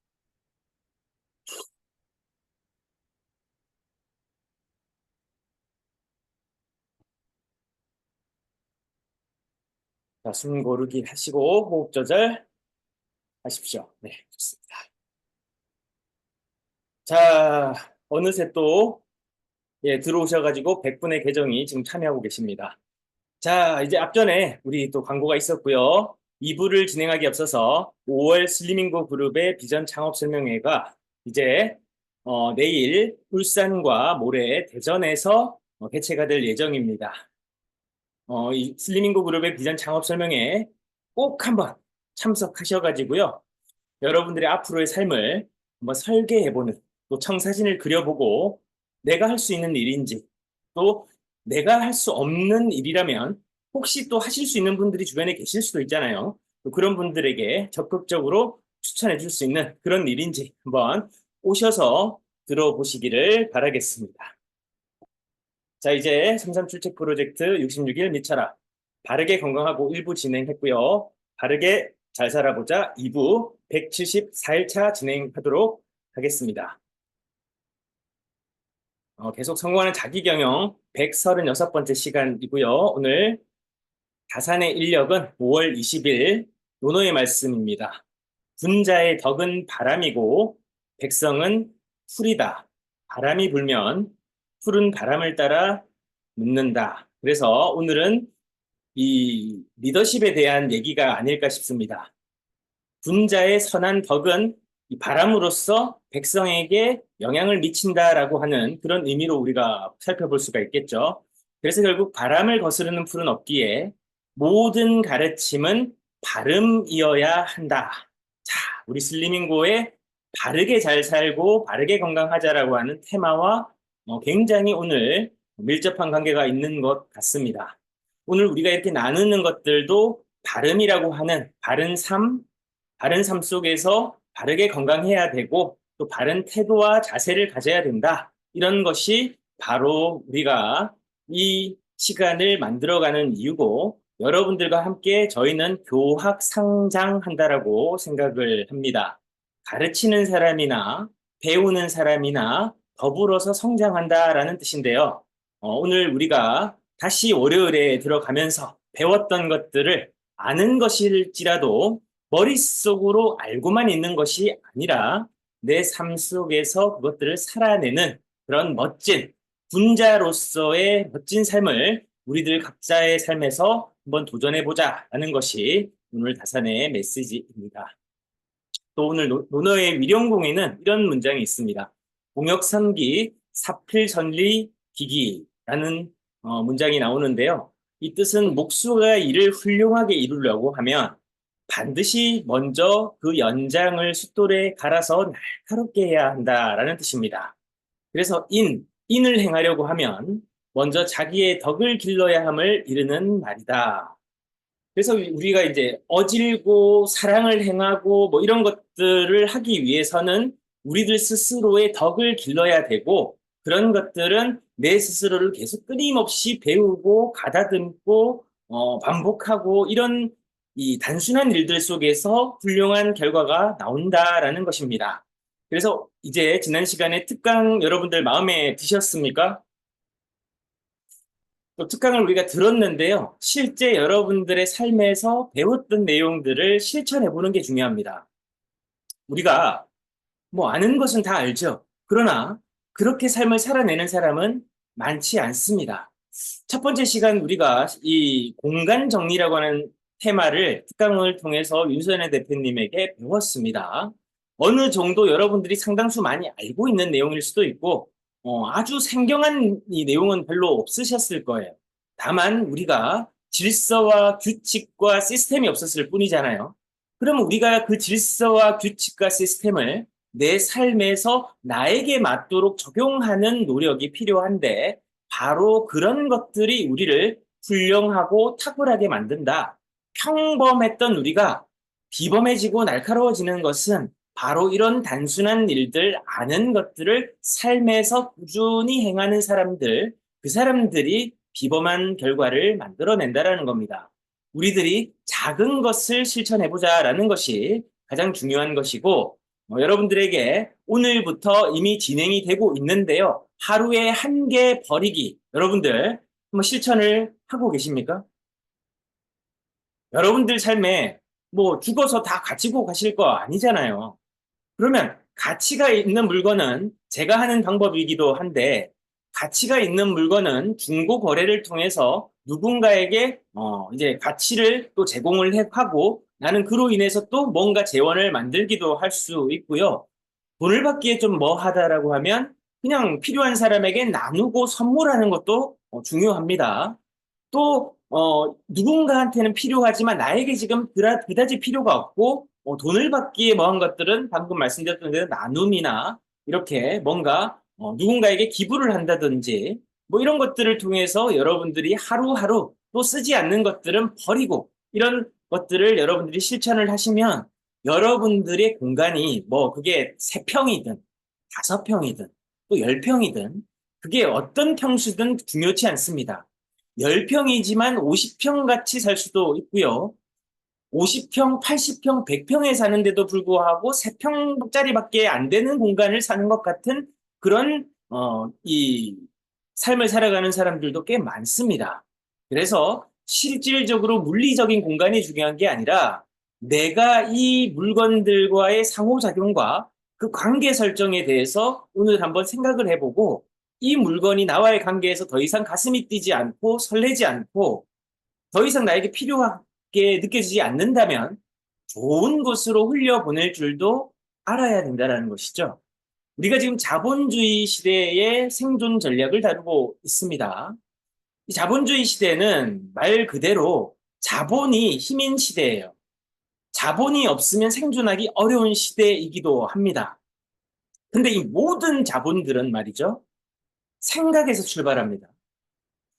자, 숨 고르기 하시고 호흡 조절 하십시오. 네, 좋습니다. 자, 어느새 또 예, 들어오셔가지고 100분의 계정이 지금 참여하고 계십니다. 자, 이제 앞전에 우리 또 광고가 있었고요. 2부를 진행하기 앞서서 5월 슬리밍고 그룹의 비전 창업 설명회가 이제 내일 울산과 모레 대전에서 개최가 될 예정입니다. 이 슬리밍고 그룹의 비전 창업 설명회에 꼭 한번 참석하셔가지고요. 여러분들의 앞으로의 삶을 한번 설계해보는, 또 청사진을 그려보고 내가 할 수 있는 일인지, 또 내가 할 수 없는 일이라면 혹시 또 하실 수 있는 분들이 주변에 계실 수도 있잖아요. 또 그런 분들에게 적극적으로 추천해 줄 수 있는 그런 일인지 한번 오셔서 들어보시기를 바라겠습니다. 자, 이제 3.3 출첵 프로젝트 66일 미쳐라. 바르게 건강하고 1부 진행했고요. 바르게 잘 살아보자 2부 174일차 진행하도록 하겠습니다. 계속 성공하는 자기경영 136번째 시간이고요. 오늘 다산의 인력은 5월 20일 논어의 말씀입니다. 군자의 덕은 바람이고 백성은 풀이다. 바람이 불면 푸른 바람을 따라 눕는다. 그래서 오늘은 이 리더십에 대한 얘기가 아닐까 싶습니다. 군자의 선한 덕은 이 바람으로서 백성에게 영향을 미친다라고 하는 그런 의미로 우리가 살펴볼 수가 있겠죠. 그래서 결국 바람을 거스르는 풀은 없기에 모든 가르침은 바름이어야 한다. 자, 우리 슬리밍고의 바르게 잘 살고 바르게 건강하자라고 하는 테마와 굉장히 오늘 밀접한 관계가 있는 것 같습니다. 오늘 우리가 이렇게 나누는 것들도 바름이라고 하는 바른 삶 속에서 바르게 건강해야 되고 또 바른 태도와 자세를 가져야 된다. 이런 것이 바로 우리가 이 시간을 만들어가는 이유고 여러분들과 함께 저희는 교학 상장한다라고 생각을 합니다. 가르치는 사람이나 배우는 사람이나 더불어서 성장한다라는 뜻인데요. 오늘 우리가 다시 월요일에 들어가면서 배웠던 것들을 아는 것일지라도 머릿속으로 알고만 있는 것이 아니라 내 삶 속에서 그것들을 살아내는 그런 멋진 군자로서의 멋진 삶을 우리들 각자의 삶에서 한번 도전해보자라는 것이 오늘 다산의 메시지입니다. 또 오늘 논어의 위령공에는 이런 문장이 있습니다. 공역삼기 사필전리 기기라는 문장이 나오는데요. 이 뜻은 목수가 일을 훌륭하게 이루려고 하면 반드시 먼저 그 연장을 숫돌에 갈아서 날카롭게 해야 한다라는 뜻입니다. 그래서 인을 행하려고 하면 먼저 자기의 덕을 길러야 함을 이르는 말이다. 그래서 우리가 이제 어질고 사랑을 행하고 뭐 이런 것들을 하기 위해서는 우리들 스스로의 덕을 길러야 되고 그런 것들은 내 스스로를 계속 끊임없이 배우고 가다듬고 반복하고 이런 이 단순한 일들 속에서 훌륭한 결과가 나온다라는 것입니다. 그래서 이제 지난 시간에 특강 여러분들 마음에 드셨습니까? 또 특강을 우리가 들었는데요. 실제 여러분들의 삶에서 배웠던 내용들을 실천해 보는 게 중요합니다. 우리가 뭐 아는 것은 다 알죠. 그러나 그렇게 삶을 살아내는 사람은 많지 않습니다. 첫 번째 시간 우리가 이 공간 정리라고 하는 테마를 특강을 통해서 윤선혜 대표님에게 배웠습니다. 어느 정도 여러분들이 상당수 많이 알고 있는 내용일 수도 있고 아주 생경한 이 내용은 별로 없으셨을 거예요. 다만 우리가 질서와 규칙과 시스템이 없었을 뿐이잖아요. 그러면 우리가 그 질서와 규칙과 시스템을 내 삶에서 나에게 맞도록 적용하는 노력이 필요한데 바로 그런 것들이 우리를 훌륭하고 탁월하게 만든다. 평범했던 우리가 비범해지고 날카로워지는 것은 바로 이런 단순한 일들, 아는 것들을 삶에서 꾸준히 행하는 사람들, 그 사람들이 비범한 결과를 만들어낸다라는 겁니다. 우리들이 작은 것을 실천해보자라는 것이 가장 중요한 것이고, 여러분들에게 오늘부터 이미 진행이 되고 있는데요. 하루에 한 개 버리기. 여러분들 한번 실천을 하고 계십니까? 여러분들 삶에 뭐 죽어서 다 가지고 가실 거 아니잖아요. 그러면 가치가 있는 물건은 제가 하는 방법이기도 한데 가치가 있는 물건은 중고 거래를 통해서 누군가에게 이제 가치를 또 제공을 하고 나는 그로 인해서 또 뭔가 재원을 만들기도 할 수 있고요. 돈을 받기에 좀 뭐하다라고 하면 그냥 필요한 사람에게 나누고 선물하는 것도 중요합니다. 또 누군가한테는 필요하지만 나에게 지금 그다지 필요가 없고 돈을 받기에 뭐한 것들은 방금 말씀드렸던 대로 나눔이나 이렇게 뭔가 누군가에게 기부를 한다든지 뭐 이런 것들을 통해서 여러분들이 하루하루 또 쓰지 않는 것들은 버리고 이런 것들을 여러분들이 실천을 하시면 여러분들의 공간이 뭐 그게 3평이든 5평이든 또 10평이든 그게 어떤 평수든 중요치 않습니다. 10평이지만 50평 같이 살 수도 있고요. 50평, 80평, 100평에 사는데도 불구하고 3평짜리밖에 안 되는 공간을 사는 것 같은 그런 이 삶을 살아가는 사람들도 꽤 많습니다. 그래서 실질적으로 물리적인 공간이 중요한 게 아니라 내가 이 물건들과의 상호작용과 그 관계 설정에 대해서 오늘 한번 생각을 해보고 이 물건이 나와의 관계에서 더 이상 가슴이 뛰지 않고 설레지 않고 더 이상 나에게 필요하게 느껴지지 않는다면 좋은 곳으로 흘려보낼 줄도 알아야 된다는 것이죠. 우리가 지금 자본주의 시대의 생존 전략을 다루고 있습니다. 이 자본주의 시대는 말 그대로 자본이 힘인 시대예요. 자본이 없으면 생존하기 어려운 시대이기도 합니다. 근데 이 모든 자본들은 말이죠. 생각에서 출발합니다.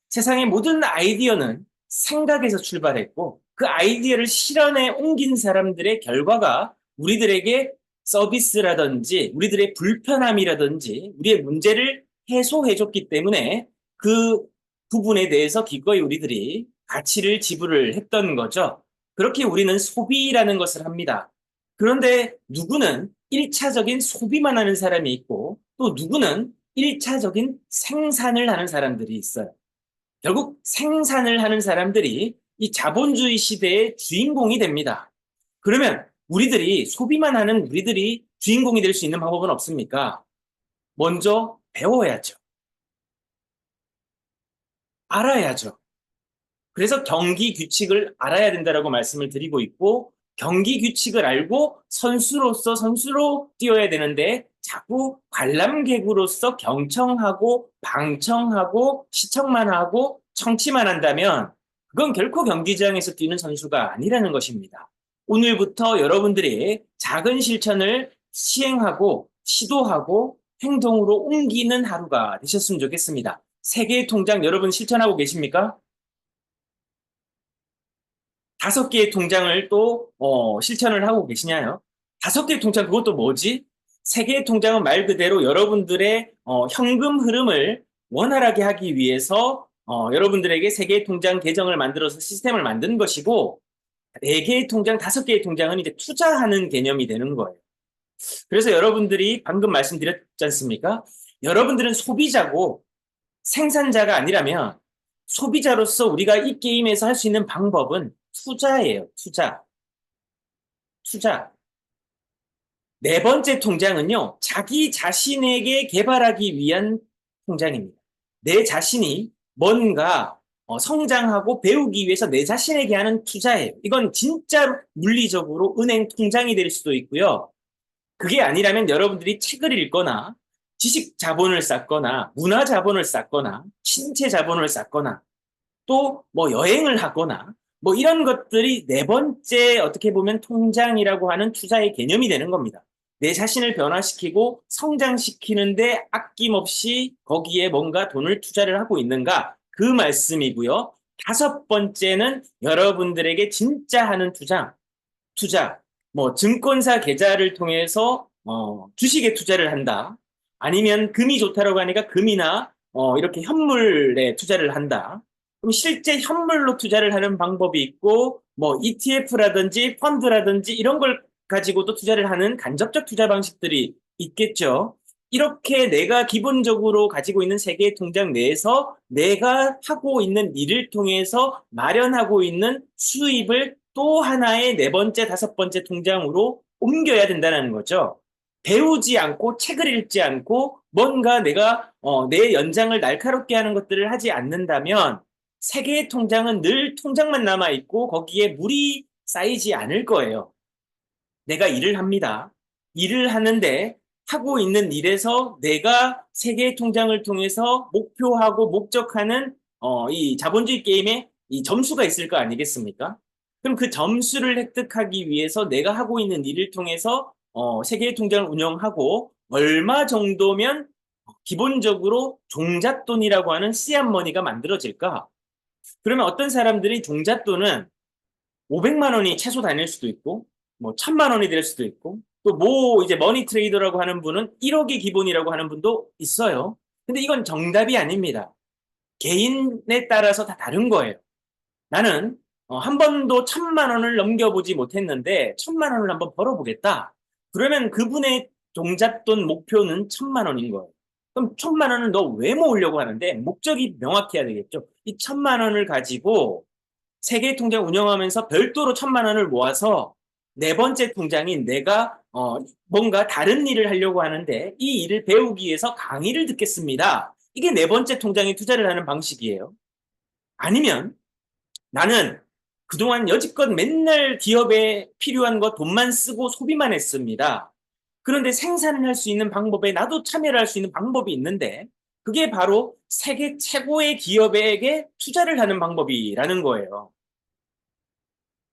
세상의 모든 아이디어는 생각에서 출발했고 그 아이디어를 실현에 옮긴 사람들의 결과가 우리들에게 서비스라든지 우리들의 불편함이라든지 우리의 문제를 해소해줬기 때문에 그 부분에 대해서 기꺼이 우리들이 가치를 지불을 했던 거죠. 그렇게 우리는 소비라는 것을 합니다. 그런데 누구는 1차적인 소비만 하는 사람이 있고 또 누구는 1차적인 생산을 하는 사람들이 있어요. 결국 생산을 하는 사람들이 이 자본주의 시대의 주인공이 됩니다. 그러면 우리들이 소비만 하는 우리들이 주인공이 될 수 있는 방법은 없습니까? 먼저 배워야죠. 알아야죠. 그래서 경기 규칙을 알아야 된다라고 말씀을 드리고 있고 경기 규칙을 알고 선수로서 선수로 뛰어야 되는데 자꾸 관람객으로서 경청하고 방청하고 시청만 하고 청취만 한다면 그건 결코 경기장에서 뛰는 선수가 아니라는 것입니다. 오늘부터 여러분들이 작은 실천을 시행하고 시도하고 행동으로 옮기는 하루가 되셨으면 좋겠습니다. 세계의 통장 여러분 실천하고 계십니까? 5개의 통장을 또 실천을 하고 계시냐요? 5개의 통장 그것도 뭐지? 3개의 통장은 말 그대로 여러분들의 현금 흐름을 원활하게 하기 위해서 여러분들에게 3개의 통장 계정을 만들어서 시스템을 만든 것이고 4개의 통장, 5개의 통장은 이제 투자하는 개념이 되는 거예요. 그래서 여러분들이 방금 말씀드렸지 않습니까? 여러분들은 소비자고 생산자가 아니라면 소비자로서 우리가 이 게임에서 할 수 있는 방법은 투자예요. 투자. 투자. 4번째 통장은요. 자기 자신에게 개발하기 위한 통장입니다. 내 자신이 뭔가 성장하고 배우기 위해서 내 자신에게 하는 투자예요. 이건 진짜 물리적으로 은행 통장이 될 수도 있고요. 그게 아니라면 여러분들이 책을 읽거나 지식 자본을 쌓거나 문화 자본을 쌓거나 신체 자본을 쌓거나 또 뭐 여행을 하거나 뭐 이런 것들이 4번째 어떻게 보면 통장이라고 하는 투자의 개념이 되는 겁니다. 내 자신을 변화시키고 성장시키는데 아낌없이 거기에 뭔가 돈을 투자를 하고 있는가 그 말씀이고요. 5번째는 여러분들에게 진짜 하는 투자. 뭐 증권사 계좌를 통해서 주식에 투자를 한다. 아니면 금이 좋다라고 하니까 금이나 이렇게 현물에 투자를 한다. 그럼 실제 현물로 투자를 하는 방법이 있고 뭐 ETF라든지 펀드라든지 이런 걸 가지고도 투자를 하는 간접적 투자 방식들이 있겠죠. 이렇게 내가 기본적으로 가지고 있는 3개의 통장 내에서 내가 하고 있는 일을 통해서 마련하고 있는 수입을 또 하나의 네 번째, 다섯 번째 통장으로 옮겨야 된다는 거죠. 배우지 않고 책을 읽지 않고 뭔가 내가 내 연장을 날카롭게 하는 것들을 하지 않는다면 세 개의 통장은 늘 통장만 남아 있고 거기에 물이 쌓이지 않을 거예요. 내가 일을 합니다. 일을 하는데 하고 있는 일에서 내가 세 개의 통장을 통해서 목표하고 목적하는 이 자본주의 게임에 이 점수가 있을 거 아니겠습니까? 그럼 그 점수를 획득하기 위해서 내가 하고 있는 일을 통해서 세 개의 통장을 운영하고 얼마 정도면 기본적으로 종잣돈이라고 하는 씨앗머니가 만들어질까? 그러면 어떤 사람들이 종잣돈은 500만 원이 최소 다닐 수도 있고, 뭐 1000만 원이 될 수도 있고, 또 뭐 이제 머니 트레이더라고 하는 분은 1억이 기본이라고 하는 분도 있어요. 근데 이건 정답이 아닙니다. 개인에 따라서 다 다른 거예요. 나는 한 번도 1000만 원을 넘겨보지 못했는데 1000만 원을 한번 벌어보겠다. 그러면 그분의 종잣돈 목표는 1000만 원인 거예요. 그럼 1000만 원을 너 왜 모으려고 하는데 목적이 명확해야 되겠죠. 이 1000만 원을 가지고 세개 통장 운영하면서 별도로 1000만 원을 모아서 네 번째 통장인 내가 뭔가 다른 일을 하려고 하는데 이 일을 배우기 위해서 강의를 듣겠습니다. 이게 네 번째 통장에 투자를 하는 방식이에요. 아니면 나는 그동안 여지껏 맨날 기업에 필요한 거 돈만 쓰고 소비만 했습니다. 그런데 생산을 할 수 있는 방법에 나도 참여를 할 수 있는 방법이 있는데 그게 바로 세계 최고의 기업에게 투자를 하는 방법이라는 거예요.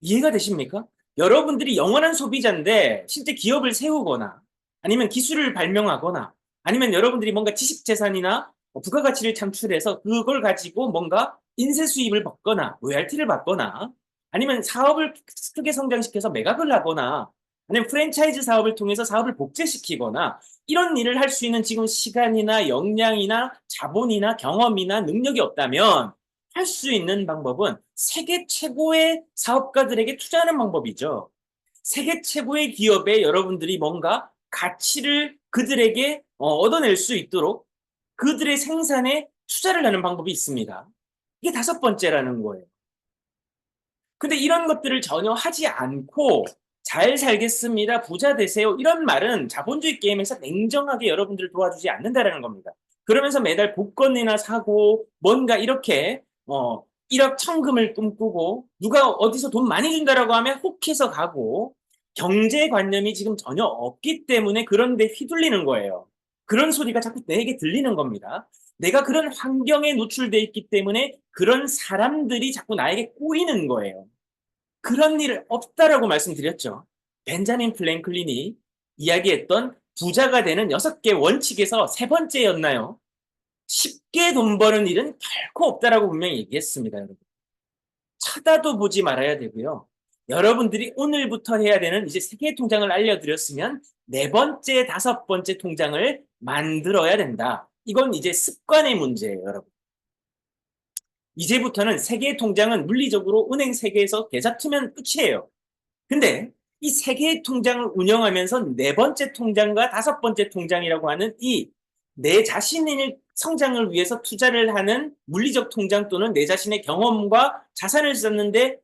이해가 되십니까? 여러분들이 영원한 소비자인데 실제 기업을 세우거나 아니면 기술을 발명하거나 아니면 여러분들이 뭔가 지식재산이나 부가가치를 창출해서 그걸 가지고 뭔가 인쇄 수입을 받거나 로얄티를 받거나 아니면 사업을 크게 성장시켜서 매각을 하거나 아니면 프랜차이즈 사업을 통해서 사업을 복제시키거나 이런 일을 할 수 있는 지금 시간이나 역량이나 자본이나 경험이나 능력이 없다면 할 수 있는 방법은 세계 최고의 사업가들에게 투자하는 방법이죠. 세계 최고의 기업에 여러분들이 뭔가 가치를 그들에게 얻어낼 수 있도록 그들의 생산에 투자를 하는 방법이 있습니다. 이게 다섯 번째라는 거예요. 근데 이런 것들을 전혀 하지 않고 잘 살겠습니다, 부자 되세요. 이런 말은 자본주의 게임에서 냉정하게 여러분들을 도와주지 않는다라는 겁니다. 그러면서 매달 복권이나 사고 뭔가 이렇게 1억 천금을 꿈꾸고 누가 어디서 돈 많이 준다라고 하면 혹해서 가고 경제관념이 지금 전혀 없기 때문에 그런 데 휘둘리는 거예요. 그런 소리가 자꾸 내게 들리는 겁니다. 내가 그런 환경에 노출돼 있기 때문에 그런 사람들이 자꾸 나에게 꼬이는 거예요. 그런 일 없다라고 말씀드렸죠. 벤자민 플랭클린이 이야기했던 부자가 되는 6개 원칙에서 세 번째였나요? 쉽게 돈 버는 일은 결코 없다라고 분명히 얘기했습니다, 여러분. 쳐다도 보지 말아야 되고요. 여러분들이 오늘부터 해야 되는 이제 세계 통장을 알려드렸으면 네 번째, 다섯 번째 통장을 만들어야 된다. 이건 이제 습관의 문제예요, 여러분. 이제부터는 세계 통장은 물리적으로 은행 세계에서 계좌 투면 끝이에요. 근데 이 세 개의 통장을 운영하면서 네 번째 통장과 다섯 번째 통장이라고 하는 이 내 자신의 성장을 위해서 투자를 하는 물리적 통장 또는 내 자신의 경험과 자산을 썼는데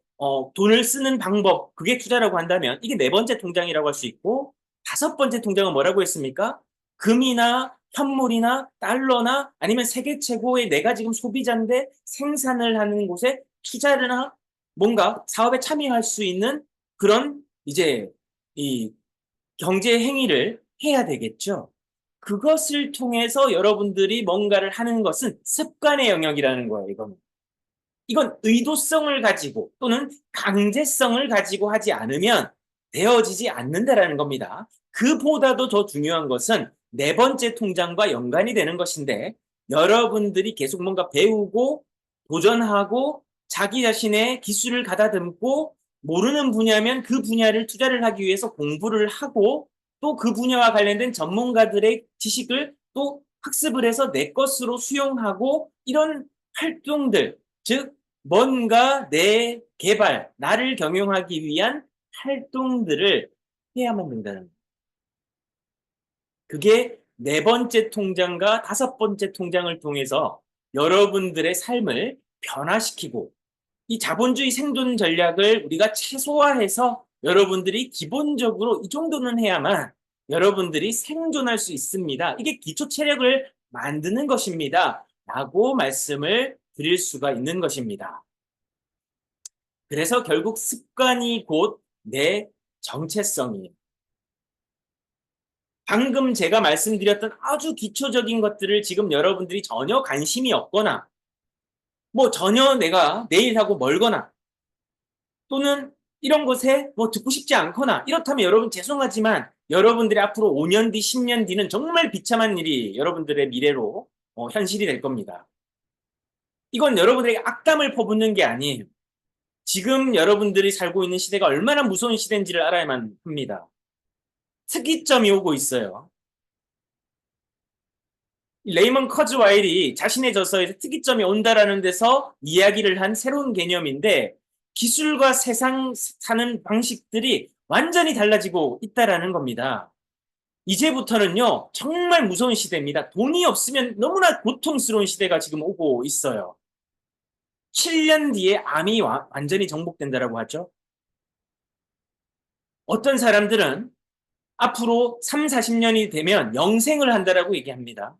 돈을 쓰는 방법, 그게 투자라고 한다면 이게 네 번째 통장이라고 할 수 있고 다섯 번째 통장은 뭐라고 했습니까? 금이나 현물이나 달러나 아니면 세계 최고의 내가 지금 소비자인데 생산을 하는 곳에 투자나 뭔가 사업에 참여할 수 있는 그런 이제 이 경제 행위를 해야 되겠죠. 그것을 통해서 여러분들이 뭔가를 하는 것은 습관의 영역이라는 거예요, 이건 의도성을 가지고 또는 강제성을 가지고 하지 않으면 되어지지 않는다라는 겁니다. 그보다도 더 중요한 것은 네 번째 통장과 연관이 되는 것인데 여러분들이 계속 뭔가 배우고 도전하고 자기 자신의 기술을 가다듬고 모르는 분야면 그 분야를 투자를 하기 위해서 공부를 하고 또 그 분야와 관련된 전문가들의 지식을 또 학습을 해서 내 것으로 수용하고 이런 활동들, 즉 뭔가 내 개발, 나를 경영하기 위한 활동들을 해야만 된다는 거예요. 그게 네 번째 통장과 다섯 번째 통장을 통해서 여러분들의 삶을 변화시키고 이 자본주의 생존 전략을 우리가 최소화해서 여러분들이 기본적으로 이 정도는 해야만 여러분들이 생존할 수 있습니다. 이게 기초 체력을 만드는 것입니다. 라고 말씀을 드릴 수가 있는 것입니다. 그래서 결국 습관이 곧 내 정체성이에요. 방금 제가 말씀드렸던 아주 기초적인 것들을 지금 여러분들이 전혀 관심이 없거나 뭐 전혀 내가 내일 하고 멀거나 또는 이런 것에 뭐 듣고 싶지 않거나 이렇다면 여러분 죄송하지만 여러분들이 앞으로 5년 뒤, 10년 뒤는 정말 비참한 일이 여러분들의 미래로 현실이 될 겁니다. 이건 여러분들에게 악담을 퍼붓는 게 아니에요. 지금 여러분들이 살고 있는 시대가 얼마나 무서운 시대인지를 알아야만 합니다. 특이점이 오고 있어요. 레이먼 커즈와일이 자신의 저서에서 특이점이 온다라는 데서 이야기를 한 새로운 개념인데 기술과 세상 사는 방식들이 완전히 달라지고 있다라는 겁니다. 이제부터는요, 정말 무서운 시대입니다. 돈이 없으면 너무나 고통스러운 시대가 지금 오고 있어요. 7년 뒤에 암이 완전히 정복된다라고 하죠. 어떤 사람들은 앞으로 3, 40년이 되면 영생을 한다라고 얘기합니다.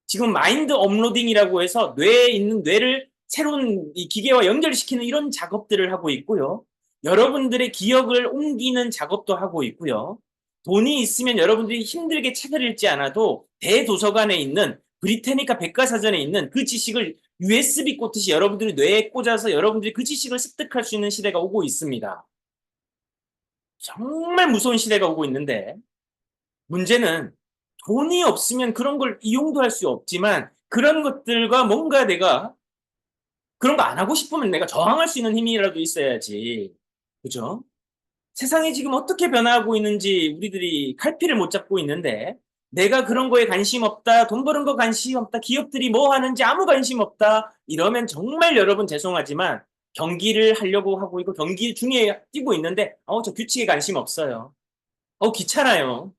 지금 마인드 업로딩이라고 해서 뇌에 있는 뇌를 새로운 이 기계와 연결시키는 이런 작업들을 하고 있고요. 여러분들의 기억을 옮기는 작업도 하고 있고요. 돈이 있으면 여러분들이 힘들게 책을 읽지 않아도 대도서관에 있는 브리테니카 백과사전에 있는 그 지식을 USB 꽂듯이 여러분들이 뇌에 꽂아서 여러분들이 그 지식을 습득할 수 있는 시대가 오고 있습니다. 정말 무서운 시대가 오고 있는데 문제는 돈이 없으면 그런 걸 이용도 할 수 없지만 그런 것들과 뭔가 내가 그런 거 안 하고 싶으면 내가 저항할 수 있는 힘이라도 있어야지. 그죠? 세상이 지금 어떻게 변화하고 있는지 우리들이 갈피를 못 잡고 있는데 내가 그런 거에 관심 없다, 돈 버는 거 관심 없다, 기업들이 뭐 하는지 아무 관심 없다 이러면 정말 여러분 죄송하지만 경기를 하려고 하고 있고 경기 중에 뛰고 있는데 저 규칙에 관심 없어요. 귀찮아요.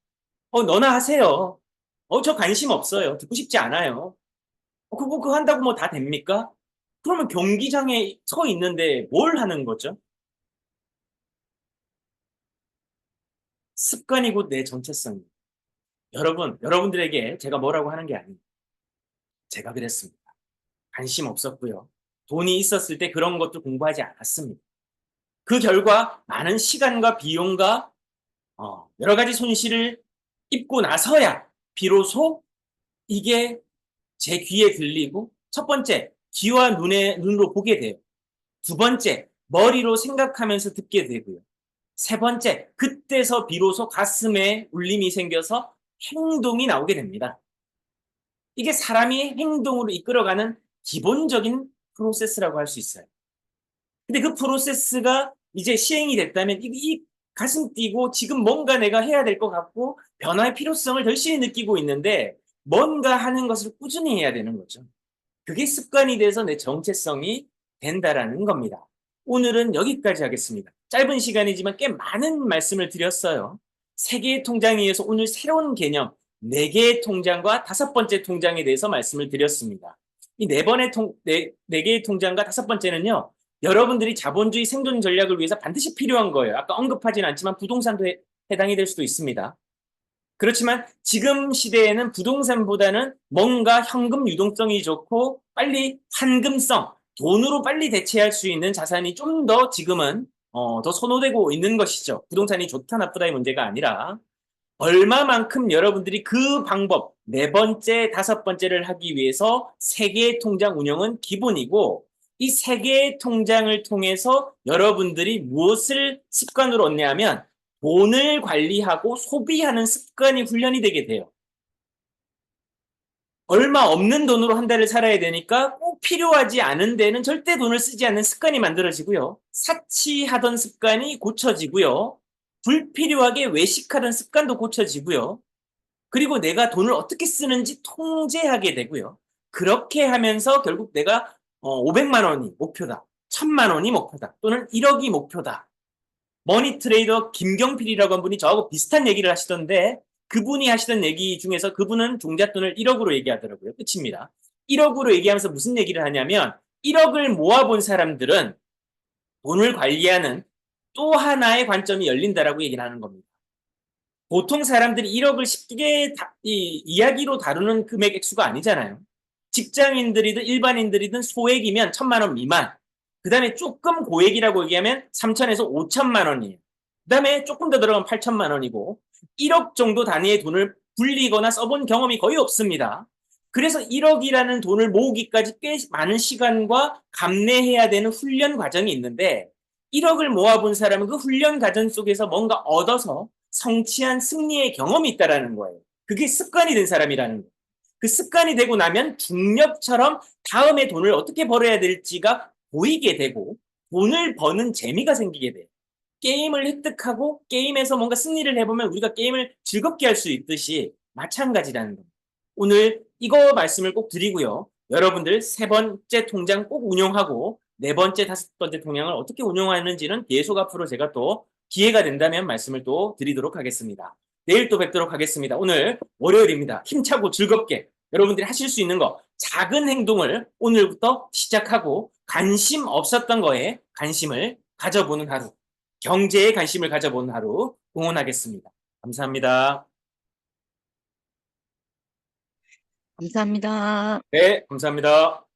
너나 하세요. 저 관심 없어요. 듣고 싶지 않아요. 그거 한다고 뭐 다 됩니까? 그러면 경기장에 서 있는데 뭘 하는 거죠? 습관이 곧 내 정체성입니다. 여러분들에게 제가 뭐라고 하는 게 아닙니다. 제가 그랬습니다. 관심 없었고요. 돈이 있었을 때 그런 것도 공부하지 않았습니다. 그 결과 많은 시간과 비용과 여러 가지 손실을 입고 나서야 비로소 이게 제 귀에 들리고 첫 번째, 귀와 눈으로 보게 돼요. 두 번째, 머리로 생각하면서 듣게 되고요. 세 번째, 그때서 비로소 가슴에 울림이 생겨서 행동이 나오게 됩니다. 이게 사람이 행동으로 이끌어가는 기본적인 프로세스라고 할 수 있어요. 근데 그 프로세스가 이제 시행이 됐다면 이 가슴 뛰고 지금 뭔가 내가 해야 될 것 같고 변화의 필요성을 절실히 느끼고 있는데 뭔가 하는 것을 꾸준히 해야 되는 거죠. 그게 습관이 돼서 내 정체성이 된다라는 겁니다. 오늘은 여기까지 하겠습니다. 짧은 시간이지만 꽤 많은 말씀을 드렸어요. 세 개의 통장에 의해서 오늘 새로운 개념, 네 개의 통장과 다섯 번째 통장에 대해서 말씀을 드렸습니다. 이 네 개의 통장과 다섯 번째는요, 여러분들이 자본주의 생존 전략을 위해서 반드시 필요한 거예요. 아까 언급하진 않지만 부동산도 해당이 될 수도 있습니다. 그렇지만 지금 시대에는 부동산보다는 뭔가 현금 유동성이 좋고 빨리 환금성, 돈으로 빨리 대체할 수 있는 자산이 좀 더 지금은 더 선호되고 있는 것이죠. 부동산이 좋다 나쁘다의 문제가 아니라 얼마만큼 여러분들이 그 방법 네 번째, 다섯 번째를 하기 위해서 세 개의 통장 운영은 기본이고 이 세 개의 통장을 통해서 여러분들이 무엇을 습관으로 얻냐면 돈을 관리하고 소비하는 습관이 훈련이 되게 돼요. 얼마 없는 돈으로 한 달을 살아야 되니까 꼭 필요하지 않은 데는 절대 돈을 쓰지 않는 습관이 만들어지고요. 사치하던 습관이 고쳐지고요. 불필요하게 외식하던 습관도 고쳐지고요. 그리고 내가 돈을 어떻게 쓰는지 통제하게 되고요. 그렇게 하면서 결국 내가 500만 원이 목표다. 1000만 원이 목표다. 또는 1억이 목표다. 머니 트레이더 김경필이라고 한 분이 저하고 비슷한 얘기를 하시던데 그분이 하시던 얘기 중에서 그분은 종잣돈을 1억으로 얘기하더라고요. 끝입니다. 1억으로 얘기하면서 무슨 얘기를 하냐면 1억을 모아본 사람들은 돈을 관리하는 또 하나의 관점이 열린다라고 얘기를 하는 겁니다. 보통 사람들이 1억을 쉽게 이야기로 다루는 금액 액수가 아니잖아요. 직장인들이든 일반인들이든 소액이면 1,000만 원 미만. 그 다음에 조금 고액이라고 얘기하면 3천에서 5천만 원이에요. 그 다음에 조금 더 들어가면 8천만 원이고 1억 정도 단위의 돈을 굴리거나 써본 경험이 거의 없습니다. 그래서 1억이라는 돈을 모으기까지 꽤 많은 시간과 감내해야 되는 훈련 과정이 있는데 1억을 모아본 사람은 그 훈련 과정 속에서 뭔가 얻어서 성취한 승리의 경험이 있다라는 거예요. 그게 습관이 된 사람이라는 거예요. 그 습관이 되고 나면 중력처럼 다음에 돈을 어떻게 벌어야 될지가 보이게 되고 돈을 버는 재미가 생기게 돼요. 게임을 획득하고 게임에서 뭔가 승리를 해보면 우리가 게임을 즐겁게 할 수 있듯이 마찬가지라는 겁니다. 오늘 이거 말씀을 꼭 드리고요. 여러분들 세 번째 통장 꼭 운용하고 네 번째, 다섯 번째 통장을 어떻게 운용하는지는 계속 앞으로 제가 또 기회가 된다면 말씀을 또 드리도록 하겠습니다. 내일 또 뵙도록 하겠습니다. 오늘 월요일입니다. 힘차고 즐겁게 여러분들이 하실 수 있는 거 작은 행동을 오늘부터 시작하고 관심 없었던 거에 관심을 가져보는 하루, 경제에 관심을 가져보는 하루 응원하겠습니다. 감사합니다. 감사합니다. 네, 감사합니다.